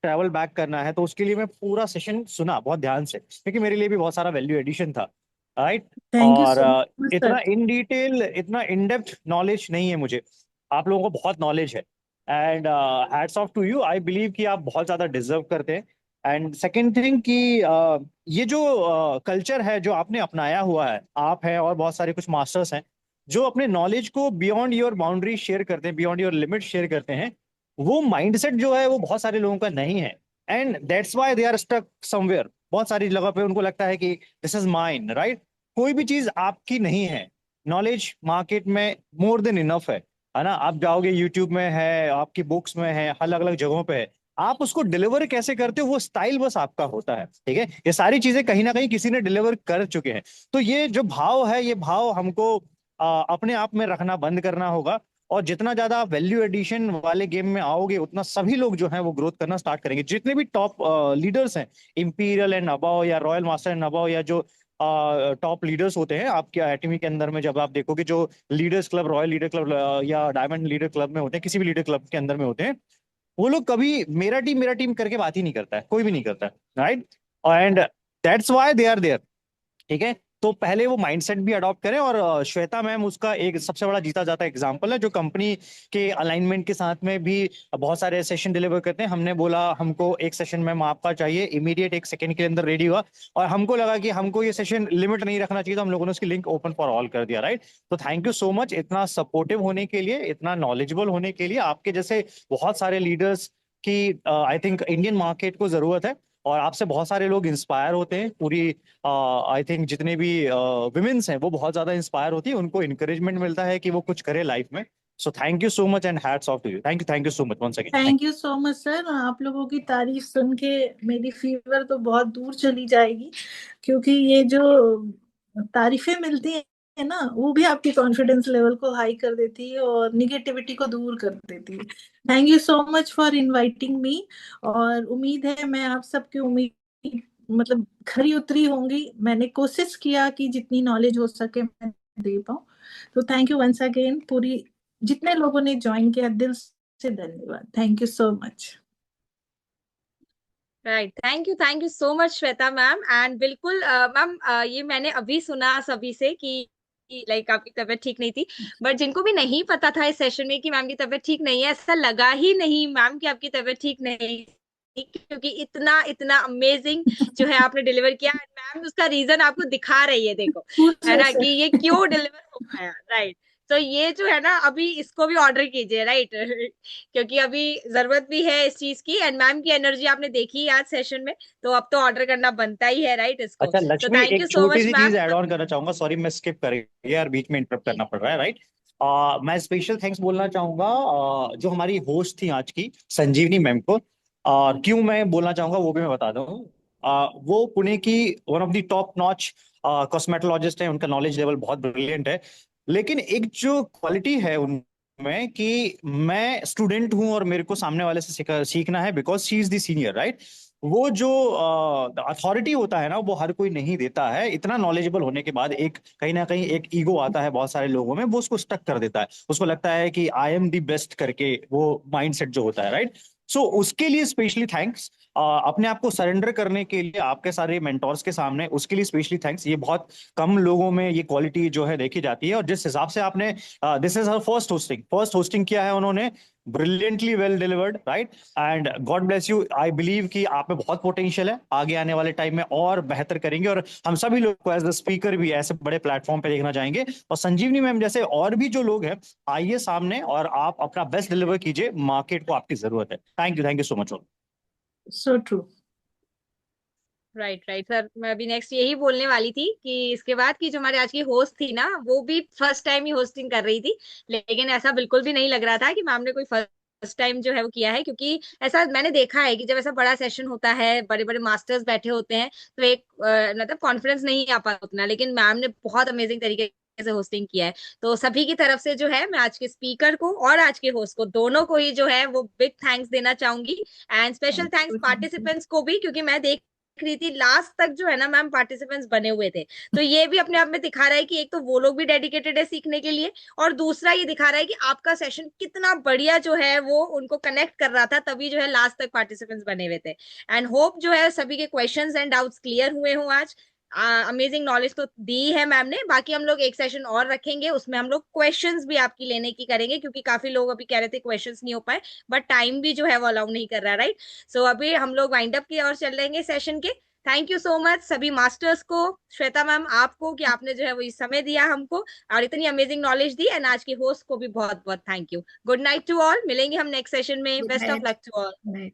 ट्रैवल बैक करना है, तो उसके लिए मैं पूरा सेशन सुना बहुत ध्यान से, क्योंकि मेरे लिए भी बहुत सारा वैल्यू एडिशन था। राइट। थैंक यू और सो मच इतना सर। इन डिटेल, इतना इन डेप्थ नॉलेज नहीं है मुझे। आप लोगों को बहुत नॉलेज है, and hats off to you. I believe कि आप बहुत ज्यादा डिजर्व करते हैं। एंड सेकेंड थिंग कि ये जो कल्चर है जो आपने अपनाया हुआ है, आप हैं और बहुत सारे कुछ मास्टर्स हैं जो अपने नॉलेज को बियॉन्ड योर बाउंड्री शेयर करते हैं, बियॉन्ड योर लिमिट शेयर करते हैं, वो माइंडसेट जो है वो बहुत सारे लोगों का नहीं है। And that's why they are stuck somewhere. बहुत सारी जगह पे उनको लगता है कि दिस इज माइन, राइट। कोई भी चीज आपकी नहीं है। नॉलेज मार्केट में मोर देन इनफ है ना। आप जाओगे यूट्यूब में है, आपकी बुक्स में है, अलग अलग जगहों पे है। आप उसको डिलीवर कैसे करते हो वो स्टाइल बस आपका होता है, ठीक है। ये सारी चीजें कहीं ना कहीं किसी ने डिलीवर कर चुके हैं। तो ये जो भाव है, ये भाव हमको अपने आप में रखना बंद करना होगा। और जितना ज्यादा आप वैल्यू एडिशन वाले गेम में आओगे, उतना सभी लोग जो हैं वो ग्रोथ करना स्टार्ट करेंगे। जितने भी टॉप लीडर्स हैं, इंपीरियल एंड अबव या रॉयल मास्टर एंड अबव, या जो टॉप लीडर्स होते हैं आपके एकेडमी के अंदर में, जब आप देखोगे जो leaders club, royal leader club या डायमंड लीडर क्लब में होते हैं, किसी भी लीडर क्लब के अंदर में होते हैं, वो लोग कभी मेरा टीम करके बात ही नहीं करता है, कोई भी नहीं करता है, right. And that's why they are there, ठीक है। तो पहले वो माइंडसेट भी अडॉप्ट करें। और श्वेता मैम उसका एक सबसे बड़ा जीता जाता एग्जाम्पल है, जो कंपनी के अलाइनमेंट के साथ में भी बहुत सारे सेशन डिलीवर करते हैं। हमने बोला हमको एक सेशन मैम आपका चाहिए, इमीडिएट 1 सेकंड के अंदर रेडी हुआ, और हमको लगा कि हमको ये सेशन लिमिट नहीं रखना चाहिए, तो हम लोगों ने उसकी लिंक ओपन फॉर ऑल कर दिया, राइट। तो थैंक यू सो मच इतना सपोर्टिव होने के लिए, इतना नॉलेजेबल होने के लिए। आपके जैसे बहुत सारे लीडर्स की आई थिंक इंडियन मार्केट को जरूरत है, और आपसे बहुत सारे लोग इंस्पायर होते हैं। पूरी आई थिंक जितने भी विमेन्स हैं वो बहुत ज्यादा इंस्पायर होती है, उनको इंकरेजमेंट मिलता है कि वो कुछ करे लाइफ में। So thank you so much and hats off to you. Thank you so much once again. Thank you so much sir. आप लोगों की तारीफ सुन के मेरी फीवर तो बहुत दूर चली जाएगी, क्योंकि ये जो तारीफें मिलती है ना, वो भी आपकी कॉन्फिडेंस लेवल को हाई कर देती है और निगेटिविटी को दूर कर देती है। Thank you so much for inviting me. और उम्मीद है मैं आप सबकी उम्मीद मतलब खरी उतरी होंगी। मैंने कोशिश किया कि जितनी नॉलेज हो सके मैं दे पाऊँ। तो थैंक यू वंस अगेन। पूरी जितने लोगों ने ज्वाइन किया, दिल से धन्यवाद। Thank you so much. Right, thank you so much Shweta ma'am. And बिल्कुल मैम ये मैंने अभी सुना सभी से कि लाइक आपकी तबीयत ठीक नहीं थी, बट जिनको भी नहीं पता था इस सेशन में कि मैम की तबीयत ठीक नहीं है, ऐसा लगा ही नहीं मैम कि आपकी तबीयत ठीक नहीं थी, क्योंकि इतना इतना अमेजिंग जो है आपने डिलीवर किया। मैम उसका रीजन आपको दिखा रही है, देखो है ना कि ये क्यों डिलीवर हो पाया, राइट। तो ये जो है ना, अभी इसको भी ऑर्डर कीजिए, राइट क्योंकि अभी जरूरत भी है इस चीज की। एंड मैम की एनर्जी आपने देखी आज सेशन में, तो अब तो ऑर्डर करना बनता ही है, राइट इसको। अच्छा तो लक्ष्मी, थैंक यू एक सो छोटी मच सी मैम। चीज ऐड ऑन करना चाहूंगा, सॉरी मैं स्किप कर गया यार, बीच में इंटरप्ट करना पड़ रहा है, राइट। मैं स्पेशल थैंक्स बोलना चाहूंगा जो हमारी होस्ट थी आज की, संजीवनी मैम को। क्यों मैं बोलना चाहूंगा वो भी मैं बता दूं। वो पुणे की one of the top notch cosmetologist है, उनका नॉलेज लेवल बहुत ब्रिलियंट है। लेकिन एक जो क्वालिटी है उनमें कि मैं स्टूडेंट हूं और मेरे को सामने वाले से सीखना है, because she is the senior, right. वो जो अथॉरिटी होता है ना, वो हर कोई नहीं देता है। इतना नॉलेजेबल होने के बाद एक कहीं ना कहीं एक ईगो आता है बहुत सारे लोगों में, वो उसको स्टक कर देता है। उसको लगता है कि आई एम दी बेस्ट करके, वो माइंडसेट जो होता है, राइट। सो उसके लिए स्पेशली थैंक्स। अपने आप को सरेंडर करने के लिए आपके सारे मेंटोर्स के सामने, उसके लिए स्पेशली थैंक्स। ये बहुत कम लोगों में ये क्वालिटी जो है देखी जाती है। और जिस हिसाब से आपने, this is her first hosting किया है उन्होंने, brilliantly well delivered, right. And God bless you. I believe कि आप में बहुत पोटेंशियल है, आगे आने वाले टाइम में और बेहतर करेंगे, और हम सभी लोग को एज द स्पीकर भी ऐसे बड़े प्लेटफॉर्म पे देखना चाहेंगे। और संजीवनी मैम जैसे और भी जो लोग हैं, आइए सामने और आप अपना बेस्ट डिलीवर कीजिए, मार्केट को आपकी जरूरत है। Thank you so much. So true. Right sir, मैं अभी नेक्स्ट यही बोलने वाली थी कि इसके बाद की जो हमारे आज की होस्ट थी ना, वो भी फर्स्ट टाइम ही होस्टिंग कर रही थी। लेकिन ऐसा बिल्कुल भी नहीं लग रहा था कि मैम ने कोई फर्स्ट टाइम जो है वो किया है, क्योंकि ऐसा मैंने देखा है कि जब ऐसा बड़ा सेशन होता है, बड़े बड़े मास्टर्स बैठे होते हैं, तो एक मतलब कॉन्फिडेंस नहीं आ पाता उतना। लेकिन मैम ने बहुत अमेजिंग तरीके से होस्टिंग किया है। तो सभी की तरफ से जो है, मैं आज के स्पीकर को और आज के होस्ट को, दोनों को ही जो है वो बिग थैंक्स देना चाहूंगी। एंड स्पेशल थैंक्स पार्टिसिपेंट्स को भी, क्योंकि मैं देख रही थी लास्ट तक जो है ना मैम पार्टिसिपेंट्स बने हुए थे। तो ये भी अपने आप में दिखा रहा है कि एक तो वो लोग भी डेडिकेटेड है सीखने के लिए, और दूसरा ये दिखा रहा है कि आपका सेशन कितना बढ़िया जो है वो उनको कनेक्ट कर रहा था, तभी जो है लास्ट तक पार्टिसिपेंट्स बने हुए थे। एंड होप जो है सभी के क्वेश्चंस एंड डाउट्स क्लियर हुए हों आज। अमेजिंग नॉलेज तो दी है मैम ने। बाकी हम लोग एक सेशन और रखेंगे, उसमें हम लोग क्वेश्चंस भी आपकी लेने की करेंगे, क्योंकि काफी लोग अभी कह रहे थे क्वेश्चंस नहीं हो पाए, बट टाइम भी जो है वो अलाउ नहीं कर रहा, राइट। सो अभी हम लोग वाइंड अप की ओर चल रहेंगे सेशन के। थैंक यू सो मच सभी मास्टर्स को, श्वेता मैम आपको, कि आपने जो है वो इस समय दिया हमको और इतनी अमेजिंग नॉलेज दी। एंड आज की होस्ट को भी बहुत बहुत thank you. Good night to all, मिलेंगे हम नेक्स्ट सेशन में। Good best of night. Luck to all.